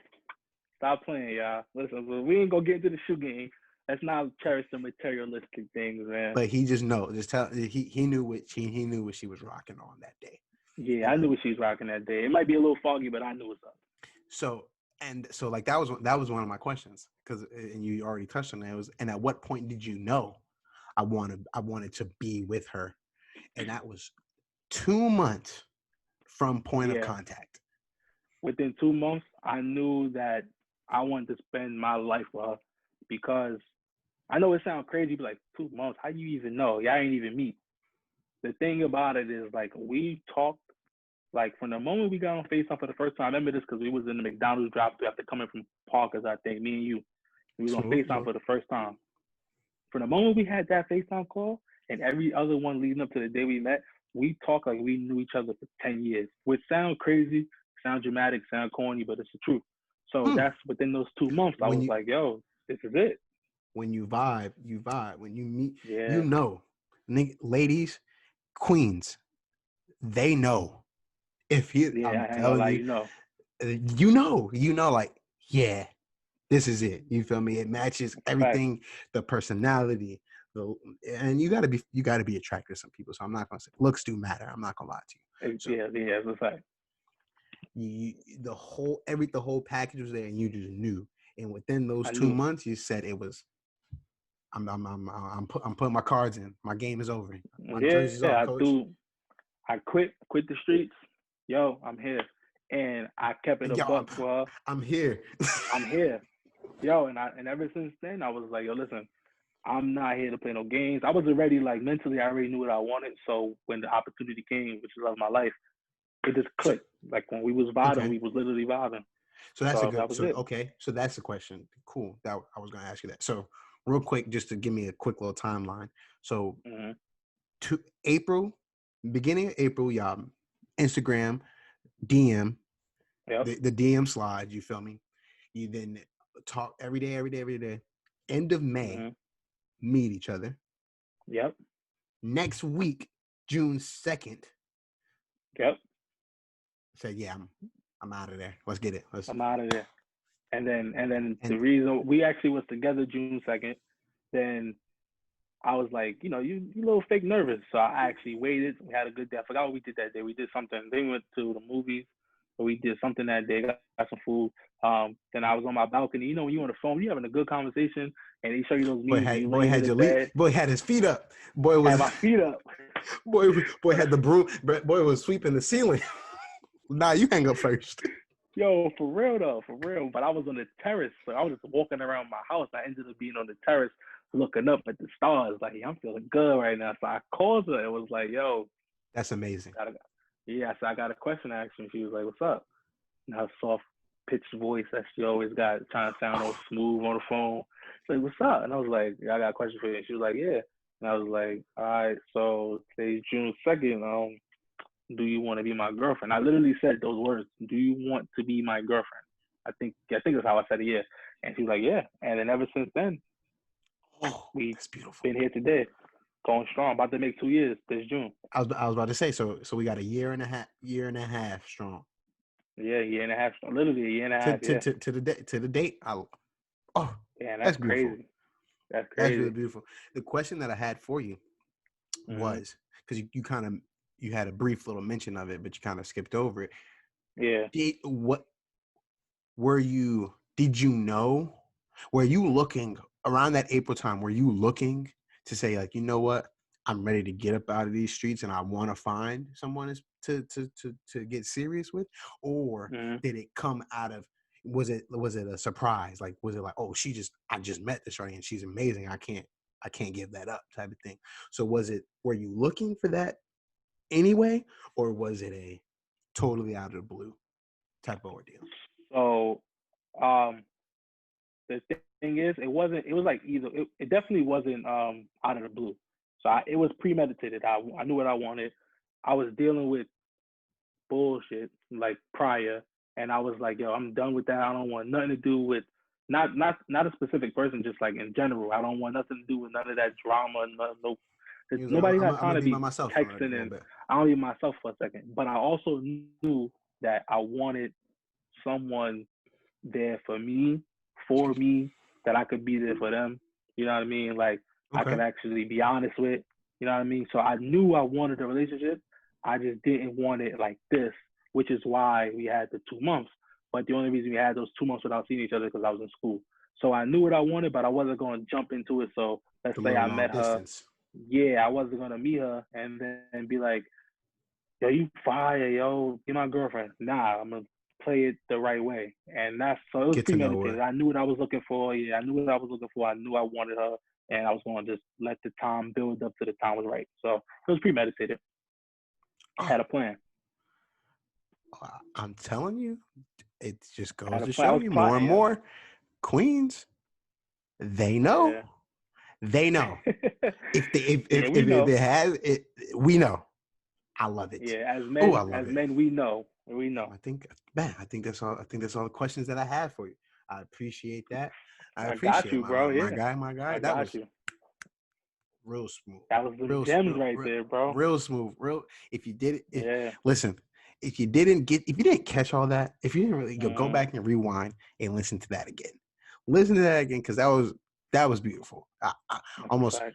S2: Stop playing, y'all. Listen, we ain't gonna get into the shoe game. Let's not cherish the materialistic things, man.
S1: But he just know. Just tell he knew what she was rocking on that day.
S2: Yeah, I knew what she was rocking that day. It might be a little foggy, but I knew what's up.
S1: So like that was one of my questions, because and you already touched on it. It was, and at what point did you know I wanted to be with her? And that was 2 months from point of contact.
S2: Within 2 months, I knew that I wanted to spend my life with her, because I know it sounds crazy, but like 2 months, how do you even know? Y'all ain't even meet. The thing about it is, like, we talked, like, from the moment we got on FaceTime for the first time. I remember this because we was in the McDonald's drive-thru after coming from Parker's, I think, me and you. We was on FaceTime for the first time. From the moment we had that FaceTime call and every other one leading up to the day we met, we talked like we knew each other for 10 years, which sound crazy, sound dramatic, sound corny, but it's the truth. So that's within those 2 months. I was like, yo, this is it.
S1: When you vibe. When you meet,
S2: yeah.
S1: Ladies, queens, they know. If he,
S2: yeah,
S1: I'm telling you, like, yeah, this is it. You feel me? It matches everything, the personality, and you gotta be attracted to some people. So I'm not gonna say looks do matter. I'm not gonna lie to you.
S2: Yeah, it's a fact.
S1: the whole package was there, and you just knew. And within those
S2: I
S1: 2
S2: knew.
S1: months, you said it was. I'm putting my cards in. My game is over. My jersey's off,
S2: Yeah,
S1: coach.
S2: I quit the streets. Yo, I'm here, and I kept it a
S1: Yo,
S2: buck for her.
S1: I'm here.
S2: I'm here, yo, and ever since then, I was like, yo, listen, I'm not here to play no games. I was already like mentally, I already knew what I wanted. So when the opportunity came, which is of my life, it just clicked. Like when we was vibing,
S1: Okay.
S2: we was literally vibing.
S1: So that's a good.
S2: That was
S1: So
S2: it.
S1: okay. So that's the question. Cool. That I was going to ask you that. So real quick, just to give me a quick little timeline. So
S2: Mm-hmm.
S1: to April, beginning of April, y'all, Instagram DM,
S2: Yep.
S1: the DM slide. You feel me? You then talk every day. End of May,
S2: Mm-hmm.
S1: meet each other.
S2: Yep.
S1: Next week, June 2nd,
S2: Yep.
S1: say, yeah, I'm out of there. Let's get it.
S2: I'm out of there. And then the
S1: And
S2: reason we actually was together June 2nd, then I was like, you a little fake nervous. So I actually waited. We had a good day. I forgot what we did that day. We did something. Then we went to the movies. But we did something that day, got some food. Then I was on my balcony. You know, when you're on the phone, you're having a good conversation, and they show you those memes and you laying in the bed.
S1: boy had his feet up. Boy
S2: Had
S1: was
S2: my feet up.
S1: boy had the broom. Boy was sweeping the ceiling. Nah, you hang up first.
S2: Yo, for real though, for real. But I was on the terrace, so I was just walking around my house. I ended up being on the terrace, looking up at the stars. Like, I'm feeling good right now. So I called her. It was like, yo,
S1: That's amazing.
S2: so I got a question to ask her. She was like, what's up? And her soft pitched voice that she always got, trying to sound all smooth on the phone. She's like, what's up? And I was like, yeah, I got a question for you. And she was like, yeah. And I was like, all right, so today's June 2nd. Do you want to be my girlfriend? I literally said those words. Do you want to be my girlfriend? I think that's how I said it. Yeah. And she was like, yeah. And then ever since then, we
S1: That's beautiful.
S2: been here today, going strong. About to make 2 years this June.
S1: I was about to say, so we got a year and a half strong.
S2: Yeah, year and a half. Literally a year and a half. Yeah.
S1: To the date.
S2: Yeah,
S1: that's
S2: that's
S1: beautiful.
S2: crazy. That's
S1: That's
S2: crazy.
S1: really beautiful. The question that I had for you was, because you had a brief little mention of it, but you kind of skipped over it.
S2: Yeah.
S1: Did you know? Were you looking around that April time? Were you looking to say, like, you know what? I'm ready to get up out of these streets and I want to find someone to get serious with? Or did it come out of, was it a surprise? Like, was it like, oh, I just met this right and she's amazing. I can't give that up type of thing. So were you looking for that anyway? Or was it a totally out of the blue type of ordeal?
S2: So, the thing is, it was like either, it definitely wasn't out of the blue. So it was premeditated. I knew what I wanted. I was dealing with bullshit like prior, and I was like, yo, I'm done with that. I don't want nothing to do with not a specific person, just like in general. I don't want nothing to do with none of that drama. No, nobody got time
S1: gonna
S2: to
S1: be
S2: be
S1: by myself for a
S2: texting,
S1: little
S2: and
S1: bit.
S2: I don't be myself for a second. But I also knew that I wanted someone there for me, that I could be there for them. You know what I mean? Like, I could actually be honest with. You know what I mean? So I knew I wanted a relationship. I just didn't want it like this, which is why we had the 2 months. But the only reason we had those 2 months without seeing each other is because I was in school. So I knew what I wanted, but I wasn't going to jump into it. So let's
S1: The
S2: say
S1: little
S2: I
S1: long
S2: met her.
S1: distance.
S2: Yeah, I wasn't going to meet her and then be like, yo, you fire, yo, be my girlfriend. Nah, I'm going to play it the right way. And it was
S1: Get to know
S2: premeditated.
S1: her.
S2: I knew what I was looking for. Yeah, I knew what I was looking for. I knew I wanted her. And I was going to just let the time build up to the time was right. So it was premeditated. I had a plan.
S1: I'm telling you, it just goes to
S2: I
S1: show
S2: was
S1: you more and
S2: plotting,
S1: more queens, they know.
S2: Yeah.
S1: They know. If
S2: we know.
S1: it has it, we know. I love it.
S2: Yeah,
S1: I love it.
S2: men, we know. We know.
S1: I think that's all. I think that's all the questions that I have for you. I appreciate that. I
S2: got
S1: appreciate
S2: you, bro.
S1: my
S2: Yeah.
S1: guy.
S2: I
S1: That
S2: got
S1: was
S2: you.
S1: real smooth.
S2: That was some gems right there, bro.
S1: Real smooth. If you did it,
S2: Yeah.
S1: listen. If you didn't catch all that, if you didn't really go back and rewind and listen to that again, because that was beautiful. I almost made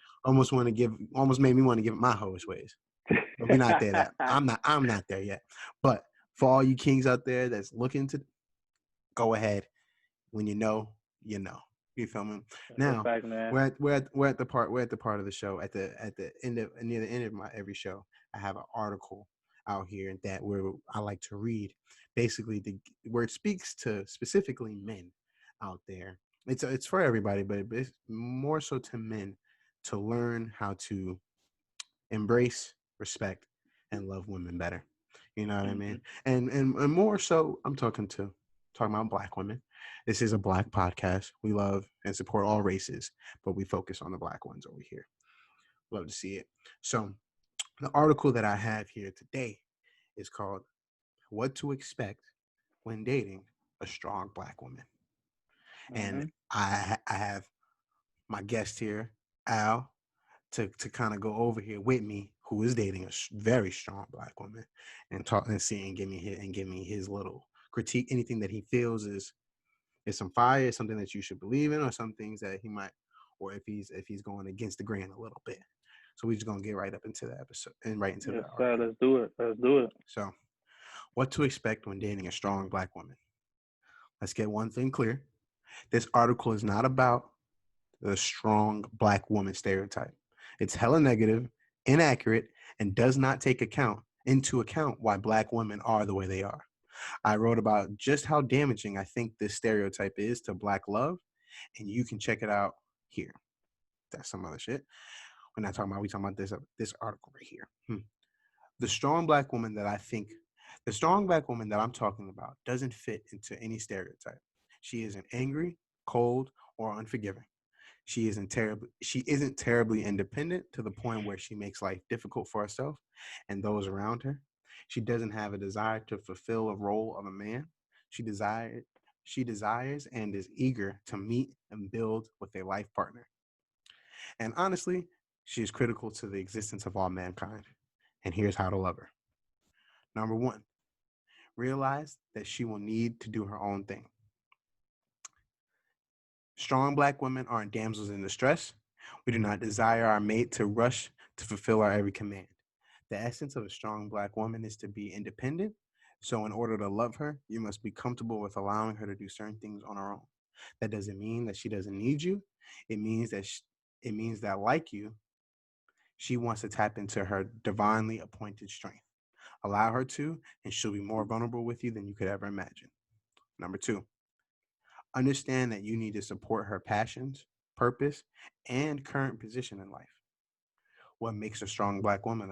S1: me want to give it my host ways, but we're not there. I'm not there yet. But For all you kings out there that's looking to go ahead. When you know, you know. You feel me?
S2: That's a
S1: Now
S2: fact, man.
S1: we're at the part of the show at the end of near the end of my every show. I have an article out here that where I like to read, basically where it speaks to specifically men out there. It's for everybody, but it's more so to men to learn how to embrace, respect, and love women better. You know what I
S2: Hmm.
S1: mean? And more so, talking about Black women. This is a Black podcast. We love and support all races, but we focus on the Black ones over here. Love to see it. So the article that I have here today is called "What to Expect When Dating a Strong Black Woman," and
S2: Hmm.
S1: I have my guest here, Al, to kind of go over here with me, who is dating a very strong Black woman, and talk and see and give me his little critique. Anything that he feels is some fire, something that you should believe in, or some things that he might, or if he's going against the grain a little bit. So we're just gonna get right up into the episode and right into
S2: Yes,
S1: the
S2: sir.
S1: article.
S2: Let's do it. Let's do it.
S1: So, what to expect when dating a strong Black woman? Let's get one thing clear. This article is not about the strong Black woman stereotype. It's hella negative, inaccurate, and does not take into account why Black women are the way they are. I wrote about just how damaging I think this stereotype is to Black love, and you can check it out here. That's some other shit. We're not talking about. We talking about this article right here. The strong Black woman that I think, the strong Black woman that I'm talking about, doesn't fit into any stereotype. She isn't angry, cold, or unforgiving. She isn't terribly independent to the point where she makes life difficult for herself and those around her. She doesn't have a desire to fulfill a role of a man. She desires she desires and is eager to meet and build with a life partner. And honestly, she is critical to the existence of all mankind. And here's how to love her. Number 1, realize that she will need to do her own thing. Strong Black women aren't damsels in distress. We do not desire our mate to rush to fulfill our every command. The essence of a strong Black woman is to be independent. So, in order to love her, you must be comfortable with allowing her to do certain things on her own. That doesn't mean that she doesn't need you. It means that like you, she wants to tap into her divinely appointed strength. Allow her to, and she'll be more vulnerable with you than you could ever imagine. Number 2, understand that you need to support her passions, purpose, and current position in life. What makes a strong Black woman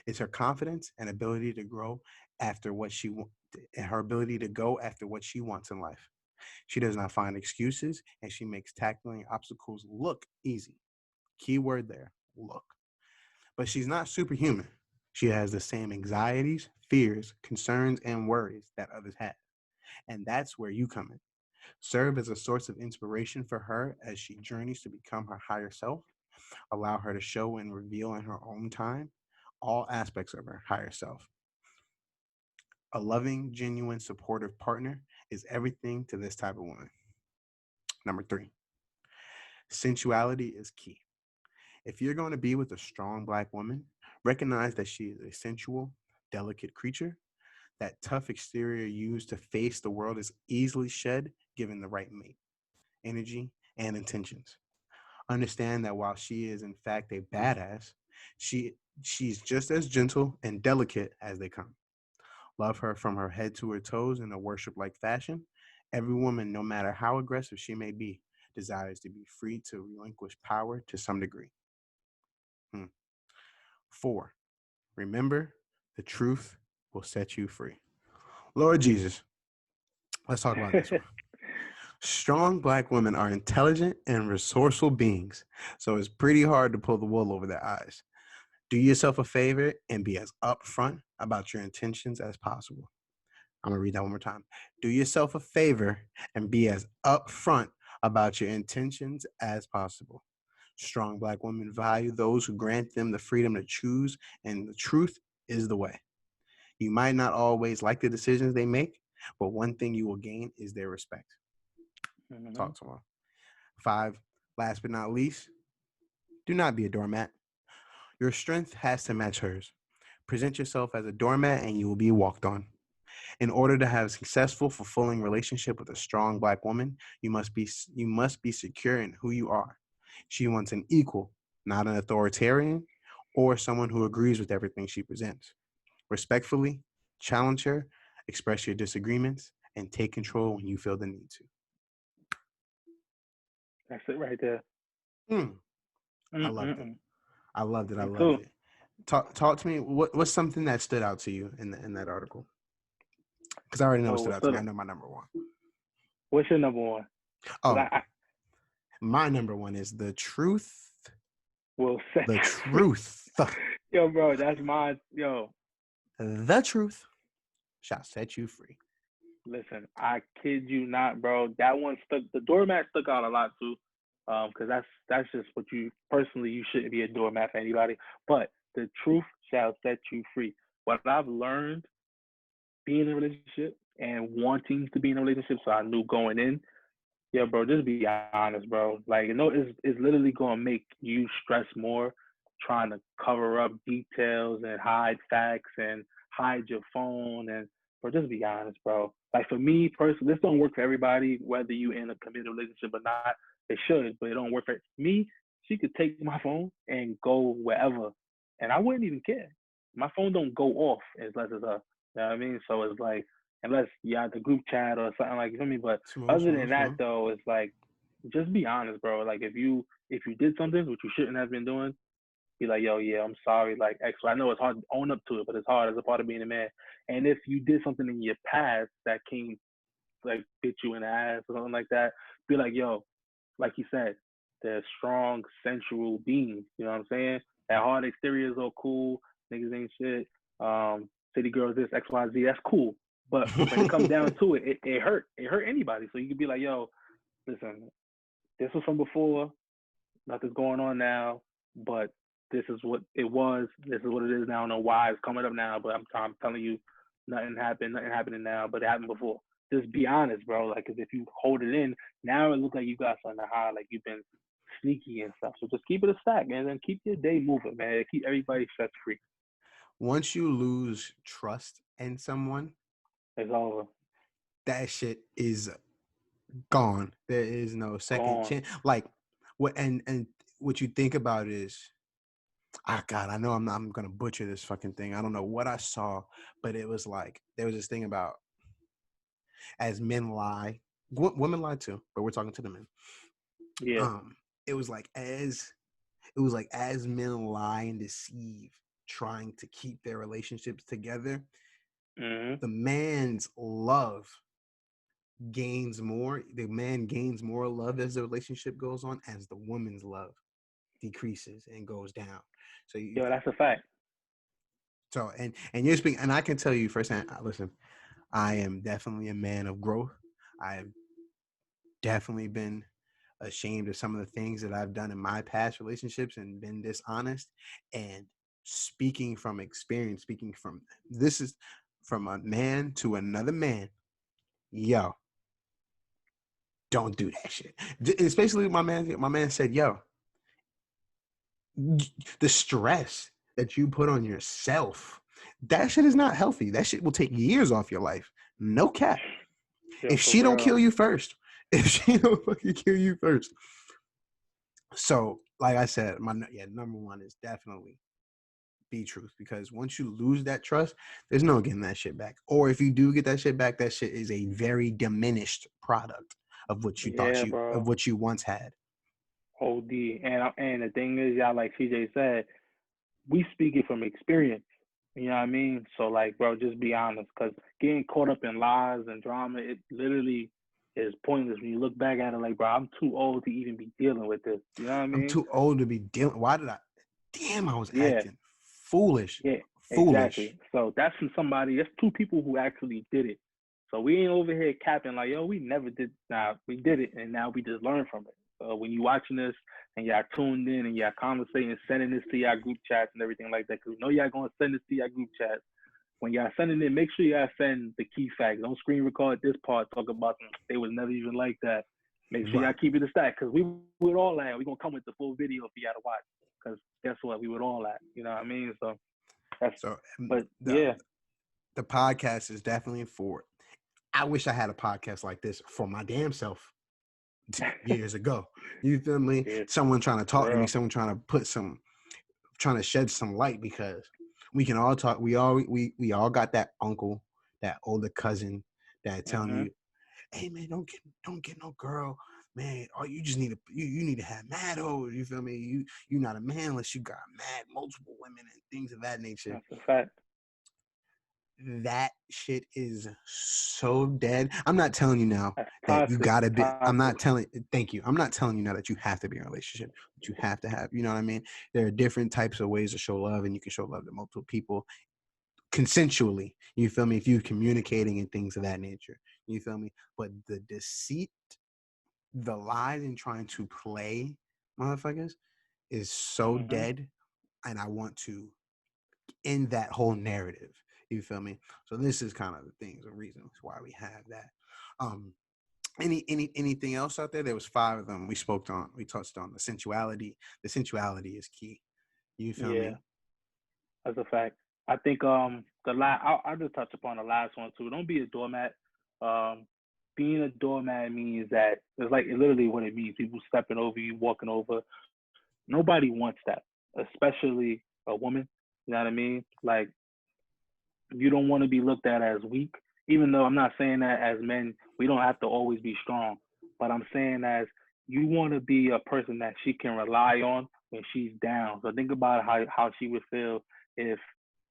S1: is her confidence and ability to grow after what she wa- her ability to go after what she wants in life. She does not find excuses, and she makes tackling obstacles look easy. Key word there, look. But she's not superhuman. She has the same anxieties, fears, concerns, and worries that others have. And that's where you come in. Serve as a source of inspiration for her as she journeys to become her higher self. Allow her to show and reveal in her own time all aspects of her higher self. A loving, genuine, supportive partner is everything to this type of woman. Number 3, sensuality is key. If you're going to be with a strong Black woman, recognize that she is a sensual, delicate creature. That tough exterior used to face the world is easily shed given the right mate, energy, and intentions. Understand that while she is in fact a badass, she she's just as gentle and delicate as they come. Love her from her head to her toes in a worship-like fashion. Every woman, no matter how aggressive she may be, desires to be free to relinquish power to some degree. 4, remember, the truth will set you free. Lord Jesus, let's talk about this one. Strong Black women are intelligent and resourceful beings, so it's pretty hard to pull the wool over their eyes. Do yourself a favor and be as upfront about your intentions as possible. I'm going to read that one more time. Do yourself a favor and be as upfront about your intentions as possible. Strong Black women value those who grant them the freedom to choose, and the truth is the way. You might not always like the decisions they make, but one thing you will gain is their respect.
S2: Hmm.
S1: Talk to them. 5, last but not least, do not be a doormat. Your strength has to match hers. Present yourself as a doormat and you will be walked on. In order to have a successful, fulfilling relationship with a strong Black woman, you must be secure in who you are. She wants an equal, not an authoritarian, or someone who agrees with everything she presents. Respectfully, challenge her, express your disagreements, and take control when you feel the need to.
S2: That's it right there.
S1: Mm, I loved it.
S2: Mm-mm-mm.
S1: I loved it. I
S2: Me
S1: loved
S2: too.
S1: it. Talk to me. What's something that stood out to you in that article? Because I already know what
S2: Oh,
S1: stood out to me. I know my number one.
S2: what's your number one? 'Cause
S1: Oh, my number one is the truth.
S2: will set
S1: The
S2: you free.
S1: truth.
S2: Yo, bro, that's mine. Yo,
S1: The truth shall set you free.
S2: listen, I kid you not, bro. That one stuck. The doormat stuck out a lot too, because that's just what you personally you shouldn't be a doormat for anybody. But the truth shall set you free. What I've learned being in a relationship and wanting to be in a relationship, so I knew going in. Yeah, bro, just be honest, bro. Like, it's literally gonna make you stress more trying to cover up details and hide facts and hide your phone and bro, just be honest, bro. Like for me personally, this don't work for everybody, whether you in a committed relationship or not. It should, but it don't work for me. She could take my phone and go wherever, and I wouldn't even care. My phone don't go off unless it's her. You know what I mean? So it's like unless you have the group chat or something like you feel me. But
S1: Smooth,
S2: other
S1: smooth,
S2: than that
S1: smooth.
S2: though, it's like just be honest, bro. Like if you did something which you shouldn't have been doing, be like, yo, yeah, I'm sorry, like X. I know it's hard to own up to it, but it's hard as a part of being a man. And if you did something in your past that came like bit you in the ass or something like that, be like, yo, like you said, they're strong, sensual beings. You know what I'm saying? That hard exterior is all cool. Niggas ain't shit. City girls this X Y Z. That's cool. But when it comes down to it, it hurt. It hurt anybody. So you could be like, yo, listen, this was from before. Nothing's going on now. But this is what it was. This is what it is now. I don't know why it's coming up now, but I'm telling you, nothing happened. Nothing happening now, but it happened before. Just be honest, bro. Like, cause if you hold it in, now it looks like you got something to hide. Like you've been sneaky and stuff. So just keep it a stack, man. And keep your day moving, man. Keep everybody stress free.
S1: Once you lose trust in someone,
S2: It's over.
S1: that shit is gone. There is no second
S2: Gone.
S1: chance. Like what and what you think about is, ah, God, I know I'm gonna butcher this fucking thing. I don't know what I saw, but it was like there was this thing about as men lie, women lie too, but we're talking to the men.
S2: Yeah.
S1: Um, it was like as men lie and deceive, trying to keep their relationships together,
S2: Mhm.
S1: the man's love gains more. The man gains more love as the relationship goes on, as the woman's love decreases and goes down. So you,
S2: Yo, that's a fact.
S1: so and you're speaking, and I can tell you firsthand. Listen, I am definitely a man of growth. I have definitely been ashamed of some of the things that I've done in my past relationships and been dishonest. And speaking from experience, speaking from this is from a man to another man, yo, don't do that shit. Especially my man said, yo, the stress that you put on yourself, that shit is not healthy. That shit will take years off your life. No cap.
S2: Yo,
S1: If
S2: for
S1: she don't
S2: real.
S1: kill you first, if she don't fucking kill you first. So, like I said, my number one is definitely be truth, because once you lose that trust, there's no getting that shit back. Or if you do get that shit back, that shit is a very diminished product of what you thought
S2: Yeah, bro.
S1: of what you once had.
S2: OD. And the thing is, y'all, like CJ said, we speak it from experience. You know what I mean? So like, bro, just be honest, because getting caught up in lies and drama, it literally is pointless when you look back at it. Like, bro, I'm too old to even be dealing with this. You know what I
S1: I'm
S2: mean?
S1: too old to be dealing. Why did I? Damn, I was
S2: Yeah,
S1: acting foolish.
S2: yeah,
S1: Foolish.
S2: exactly. So that's from somebody. That's two people who actually did it. So we ain't over here capping like, yo, we never did. Nah, we did it, and now we just learn from it. So when you watching this and y'all tuned in and y'all conversating, sending this to y'all group chats and everything like that, because we know y'all gonna send this to y'all group chats. When y'all sending it, make sure y'all send the key facts. Don't screen record this part. Talk about them. They was never even like that. Make sure y'all
S1: Right.
S2: keep it a stack, because we would all at. We gonna come with the full video for y'all to watch. Because guess what? We would all at. You know what I mean? So That's
S1: So
S2: but
S1: the
S2: yeah.
S1: the podcast is definitely for. I wish I had a podcast like this for my damn self years ago. You feel me?
S2: Yeah,
S1: Someone trying to talk to me,
S2: bro.
S1: someone trying to shed some light, because we can all talk. We all got that uncle, that older cousin that telling
S2: Mhm.
S1: you, hey man, don't get no girl, man. Oh, you just need to you need to have mad hoes. You feel me? You not a man unless you got mad multiple women and things of that nature.
S2: That's a fact.
S1: That shit is so dead. I'm not telling you now
S2: That's
S1: that you
S2: toxic.
S1: gotta be. I'm
S2: Toxic.
S1: not telling. Thank you. I'm not telling you now that you have to be in a relationship. That you have to have. You know what I mean? There are different types of ways to show love, and you can show love to multiple people consensually. You feel me? If you're communicating and things of that nature. You feel me? But the deceit, the lies, and trying to play motherfuckers is so
S2: Mhm.
S1: dead, and I want to end that whole narrative. You feel me? So this is kind of the things and reasons why we have that. Um, anything else out there? There was 5 of them we spoke on. We touched on the sensuality. The sensuality is key. You feel
S2: Yeah,
S1: me?
S2: that's a fact. I think I'll just touch upon the last one too. Don't be a doormat. Um, being a doormat means that it's like literally what it means. People stepping over you, walking over. Nobody wants that, especially a woman. You know what I mean? Like you don't want to be looked at as weak, even though I'm not saying that as men, we don't have to always be strong. But I'm saying as you want to be a person that she can rely on when she's down. So think about how she would feel if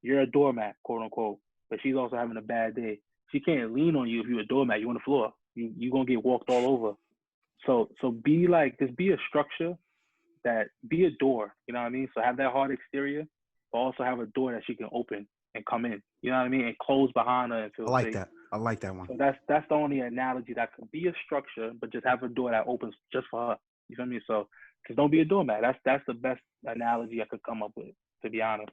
S2: you're a doormat, quote unquote, but she's also having a bad day. She can't lean on you if you're a doormat. You're on the floor. You gonna get walked all over. So be like just be a structure that be a door, you know what I mean? So have that hard exterior, but also have a door that she can open and come in. You know what I mean? And close behind her and
S1: I
S2: feel
S1: like
S2: safe.
S1: that. I like that one.
S2: So that's the only analogy that could be a structure, but just have a door that opens just for her. You feel me? So just don't be a doormat. That's the best analogy I could come up with, to be honest.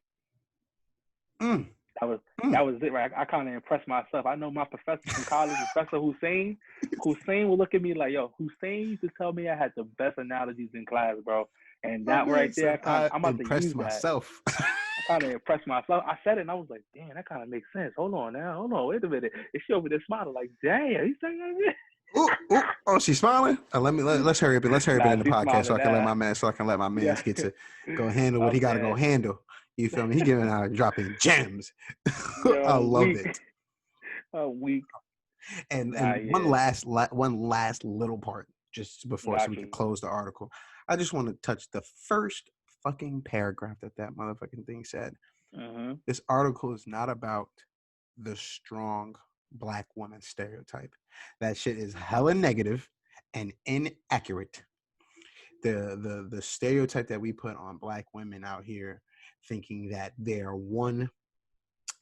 S1: Mm,
S2: That was
S1: mm.
S2: that was it, right? I kind of impressed myself. I know my professor from college, Professor Hussein. Hussein would look at me like, "Yo, Hussein used to tell me I had the best analogies in class, bro." And
S1: My
S2: that right
S1: man
S2: there,
S1: said I
S2: I'm about to
S1: impressed
S2: use that.
S1: myself.
S2: I kind of impressed myself. I said it, and I was like, "Damn, that kind of makes sense." Hold on now, hold on, wait a minute. And she over there smiling like, "Damn, he's saying that."
S1: Ooh, ooh, oh, she's smiling. Let's hurry up. Let's hurry up
S2: Nah,
S1: in the
S2: she's
S1: podcast
S2: smiling now.
S1: so I can let my man
S2: Yeah,
S1: get to go handle what he
S2: I'm
S1: got to go
S2: dead.
S1: handle. You feel me? He giving out dropping gems. I
S2: Yo, I'm
S1: love
S2: weak.
S1: it.
S2: I'm weak. Nah,
S1: And
S2: yeah,
S1: one last little part just before, so
S2: got
S1: we can
S2: you.
S1: close the article. I just want to touch the first fucking paragraph that motherfucking thing said.
S2: Mhm.
S1: This article is not about the strong black woman stereotype. That shit is hella negative and inaccurate. The stereotype that we put on black women out here, thinking that they are one,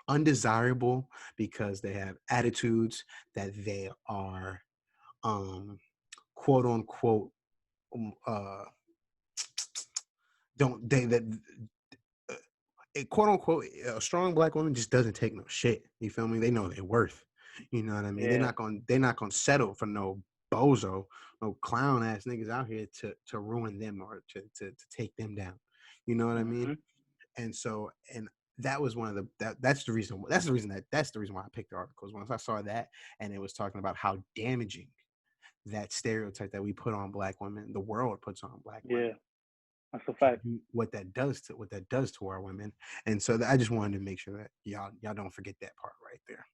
S1: undesirable because they have attitudes, that they are quote unquote uh don't they that quote unquote a strong black woman just doesn't take no shit. You feel me? They know their worth. You know what I mean?
S2: Yeah.
S1: They're not gonna settle for no bozo, no clown ass niggas out here to ruin them or to take them down. You know what I mean?
S2: Mhm.
S1: And so, and that was one of the that's the reason why I picked the articles. Once I saw that, and it was talking about how damaging that stereotype that we put on black women, the world puts on black women,
S2: Yeah. That's a
S1: can
S2: fact.
S1: do what that does to our women. And so I just wanted to make sure that y'all don't forget that part right there.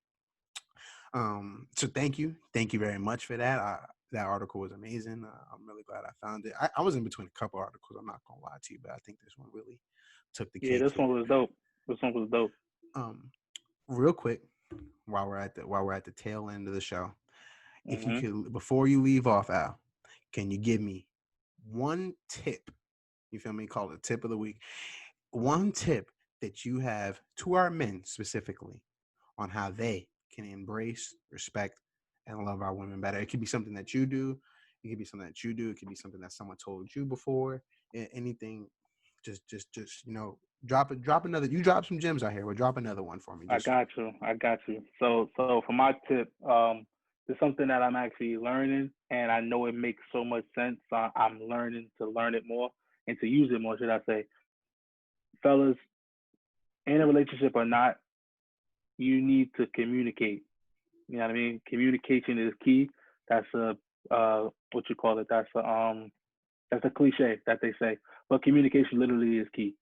S1: So thank you very much for that. That article was amazing. I'm really glad I found it. I was in between a couple articles. I'm not gonna lie to you, but I think this one really took the
S2: Yeah,
S1: cake
S2: this
S1: here.
S2: one was dope. This one was dope.
S1: Um, Real quick, while we're at the tail end of the show, if you
S2: Mhm.
S1: could, before you leave off, Al, can you give me one tip? You feel me? Call it tip of the week. One tip that you have to our men specifically on how they can embrace, respect, and love our women better. It could be something that you do. It could be something that you do. It could be something that someone told you before. Anything. Just drop another. You drop some gems out here. Well, drop another one for me.
S2: I
S1: Just
S2: got you. I got you. So for my tip, it's something that I'm actually learning, and I know it makes so much sense. I'm learning to learn it more and to use it more, should I say? Fellas, in a relationship or not, you need to communicate. You know what I mean? Communication is key. That's a what you call it? That's a cliche that they say, but communication literally is key.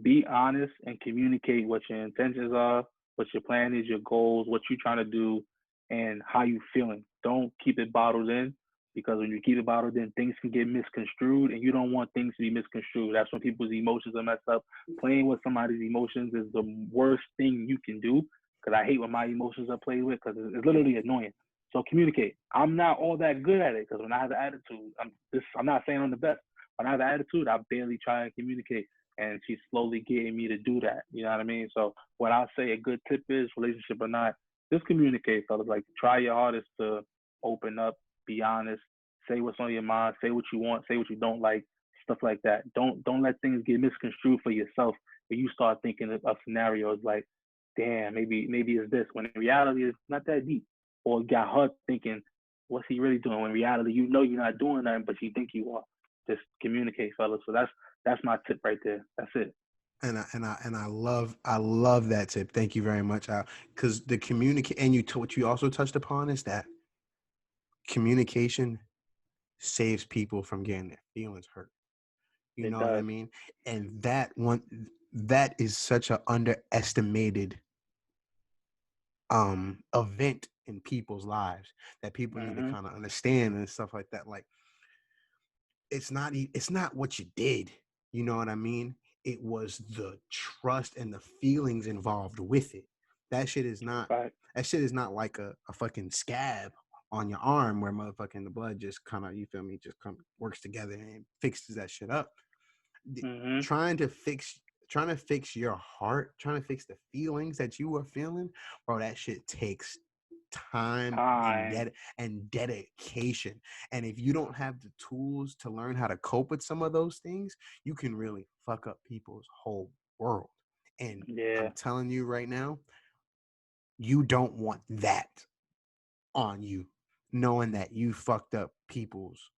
S2: Be honest and communicate what your intentions are, what your plan is, your goals, what you're trying to do, and how you feeling. Don't keep it bottled in because when you keep it bottled in, things can get misconstrued, and you don't want things to be misconstrued. That's when people's emotions are messed up. Playing with somebody's emotions is the worst thing you can do because I hate when my emotions are played with because it's literally annoying. So communicate. I'm not all that good at it because when I have an attitude, I'm not saying I'm the best. When I have an attitude, I barely try and communicate, and she's slowly getting me to do that. You know what I mean? So what I say a good tip is, relationship or not, just communicate, fellas. Like try your hardest to open up, be honest, say what's on your mind, say what you want, say what you don't like, stuff like that. Don't let things get misconstrued for yourself. When you start thinking of scenarios like, damn, maybe it's this. When in reality, it's not that deep. Or got her thinking, what's he really doing? When in reality, you know you're not doing nothing, but you think you are. Just communicate, fellas. So that's my tip right there. That's it.
S1: I love that tip. Thank you very much, Al. Because the communicate and what you also touched upon is that communication saves people from getting their feelings hurt. You
S2: It
S1: know what I
S2: does.
S1: mean? And that is such an underestimated event in people's lives that people need to
S2: Mhm.
S1: kind of understand and stuff like that. Like it's not what you did. You know what I mean? It was the trust and the feelings involved with it. That shit is not
S2: Right.
S1: that shit is not like a fucking scab on your arm where motherfucking the blood just kind of, you feel me, just come works together and fixes that shit up.
S2: Mhm.
S1: Trying to fix your heart, trying to fix the feelings that you were feeling, bro, that shit takes time
S2: Time.
S1: and dedication. And if you don't have the tools to learn how to cope with some of those things, you can really fuck up people's whole world. And I'm
S2: Yeah.
S1: telling you right now, you don't want that on you, knowing that you fucked up people's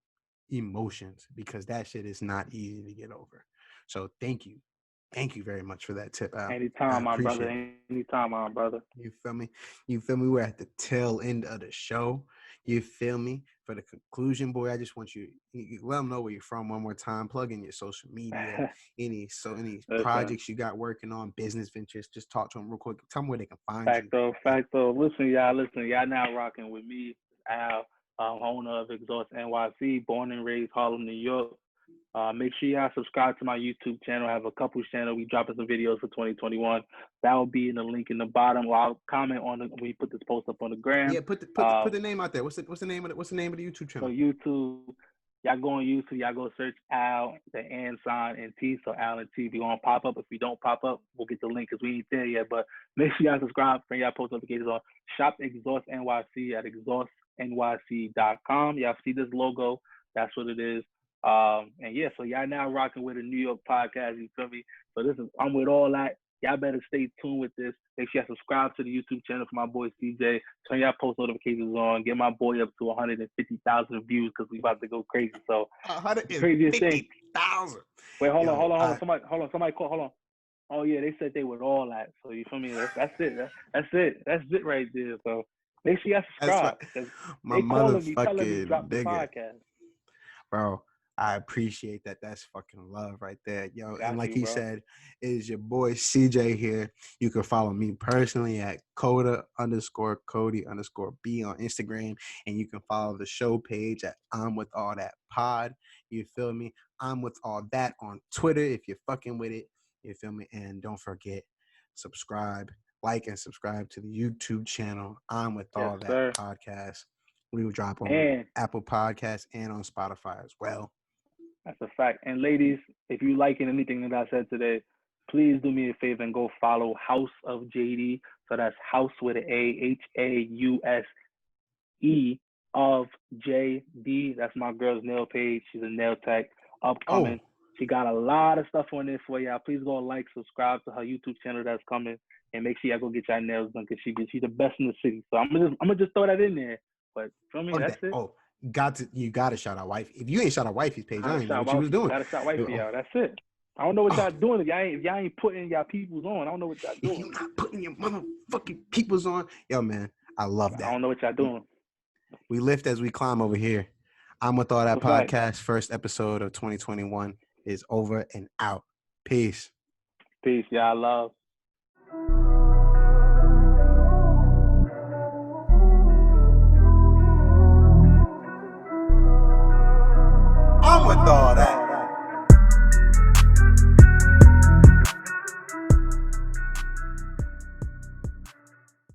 S1: emotions, because that shit is not easy to get over. So thank you very much for that tip, Al. I
S2: Anytime, my brother.
S1: appreciate it.
S2: Anytime, my brother.
S1: You feel me? You feel me? We're at the tail end of the show. You feel me? For the conclusion, boy, I just want you let them know where you're from one more time. Plug in your social media, any
S2: Listen,
S1: projects you got working on, business ventures. Just talk to them real quick. Tell them where they can find you.
S2: facto, facto. Listen, y'all now rocking with me, Al, owner of Exhaust NYC, born and raised Harlem, New York. Make sure y'all subscribe to my YouTube channel. I have a couple channels. We dropping some videos for 2021. That will be in the link in the bottom. Or I'll comment on it when we put this post up on the gram.
S1: Yeah, put the name out there. What's the name of the YouTube
S2: So
S1: channel?
S2: YouTube, y'all go on YouTube, y'all go search Al, the and sign, and T. So Al and T, we gonna pop up. If we don't pop up, we'll get the link because we ain't there yet. But make sure y'all subscribe, bring y'all post notifications on. Shop Exhaust NYC at exhaustnyc.com. Y'all see this logo? That's what it is. And yeah, so y'all now rocking with a New York podcast. You feel me? So this is I'm with all that. Y'all better stay tuned with this. Make sure you subscribe to the YouTube channel for my boy CJ. Turn y'all post notifications on. Get my boy up to 150,000 views because we about to go crazy. So the craziest thing.
S1: 150,000.
S2: Wait, hold
S1: Yo,
S2: on. Somebody call. Hold on. Oh yeah, they said they would all that. So you feel me? That's it. That's it. That's it right there. So make sure y'all
S1: that's
S2: subscribe because
S1: my
S2: they calling me, telling me
S1: motherfucking
S2: drop the
S1: nigga.
S2: podcast.
S1: Bro, I appreciate that. That's fucking love right there. Yo, and
S2: Got
S1: like
S2: you,
S1: he
S2: bro.
S1: said, it is your boy CJ here. You can follow me personally at Coda_Cody_B on Instagram. And you can follow the show page at I'm With All That Pod. You feel me? I'm With All That on Twitter if you're fucking with it. You feel me? And don't forget, subscribe, like, and subscribe to the YouTube channel. I'm With
S2: Yes,
S1: All That
S2: sir.
S1: Podcast. We will drop on
S2: And
S1: Apple Podcasts and on Spotify as well.
S2: that's a fact. And ladies, if you liking anything that I said today, please do me a favor and go follow House of JD. So that's House with an A, HAUSE of JD. That's my girl's nail page. She's a nail tech,
S1: Oh,
S2: upcoming. She got a lot of stuff on there for y'all. Please go like, subscribe to her YouTube channel that's coming, and make sure y'all go get y'all nails done because she's the best in the city. So I'm gonna just throw that in there. But for me, that's it.
S1: you got to shout out wife. If you ain't shout out wifey's page, I
S2: Gotta
S1: don't know
S2: shout
S1: what you was
S2: wifey.
S1: doing.
S2: Gotta shout wifey
S1: Oh,
S2: out. That's it. I don't know what y'all doing if y'all ain't putting y'all peoples on. I don't know what y'all
S1: If
S2: doing.
S1: you're not putting your motherfucking peoples on, yo, man, I love
S2: I
S1: that.
S2: don't know what y'all doing.
S1: We lift as we climb over here. I'm with all that
S2: That's right.
S1: podcast. First episode of 2021 is over and out. Peace.
S2: Peace. Y'all love.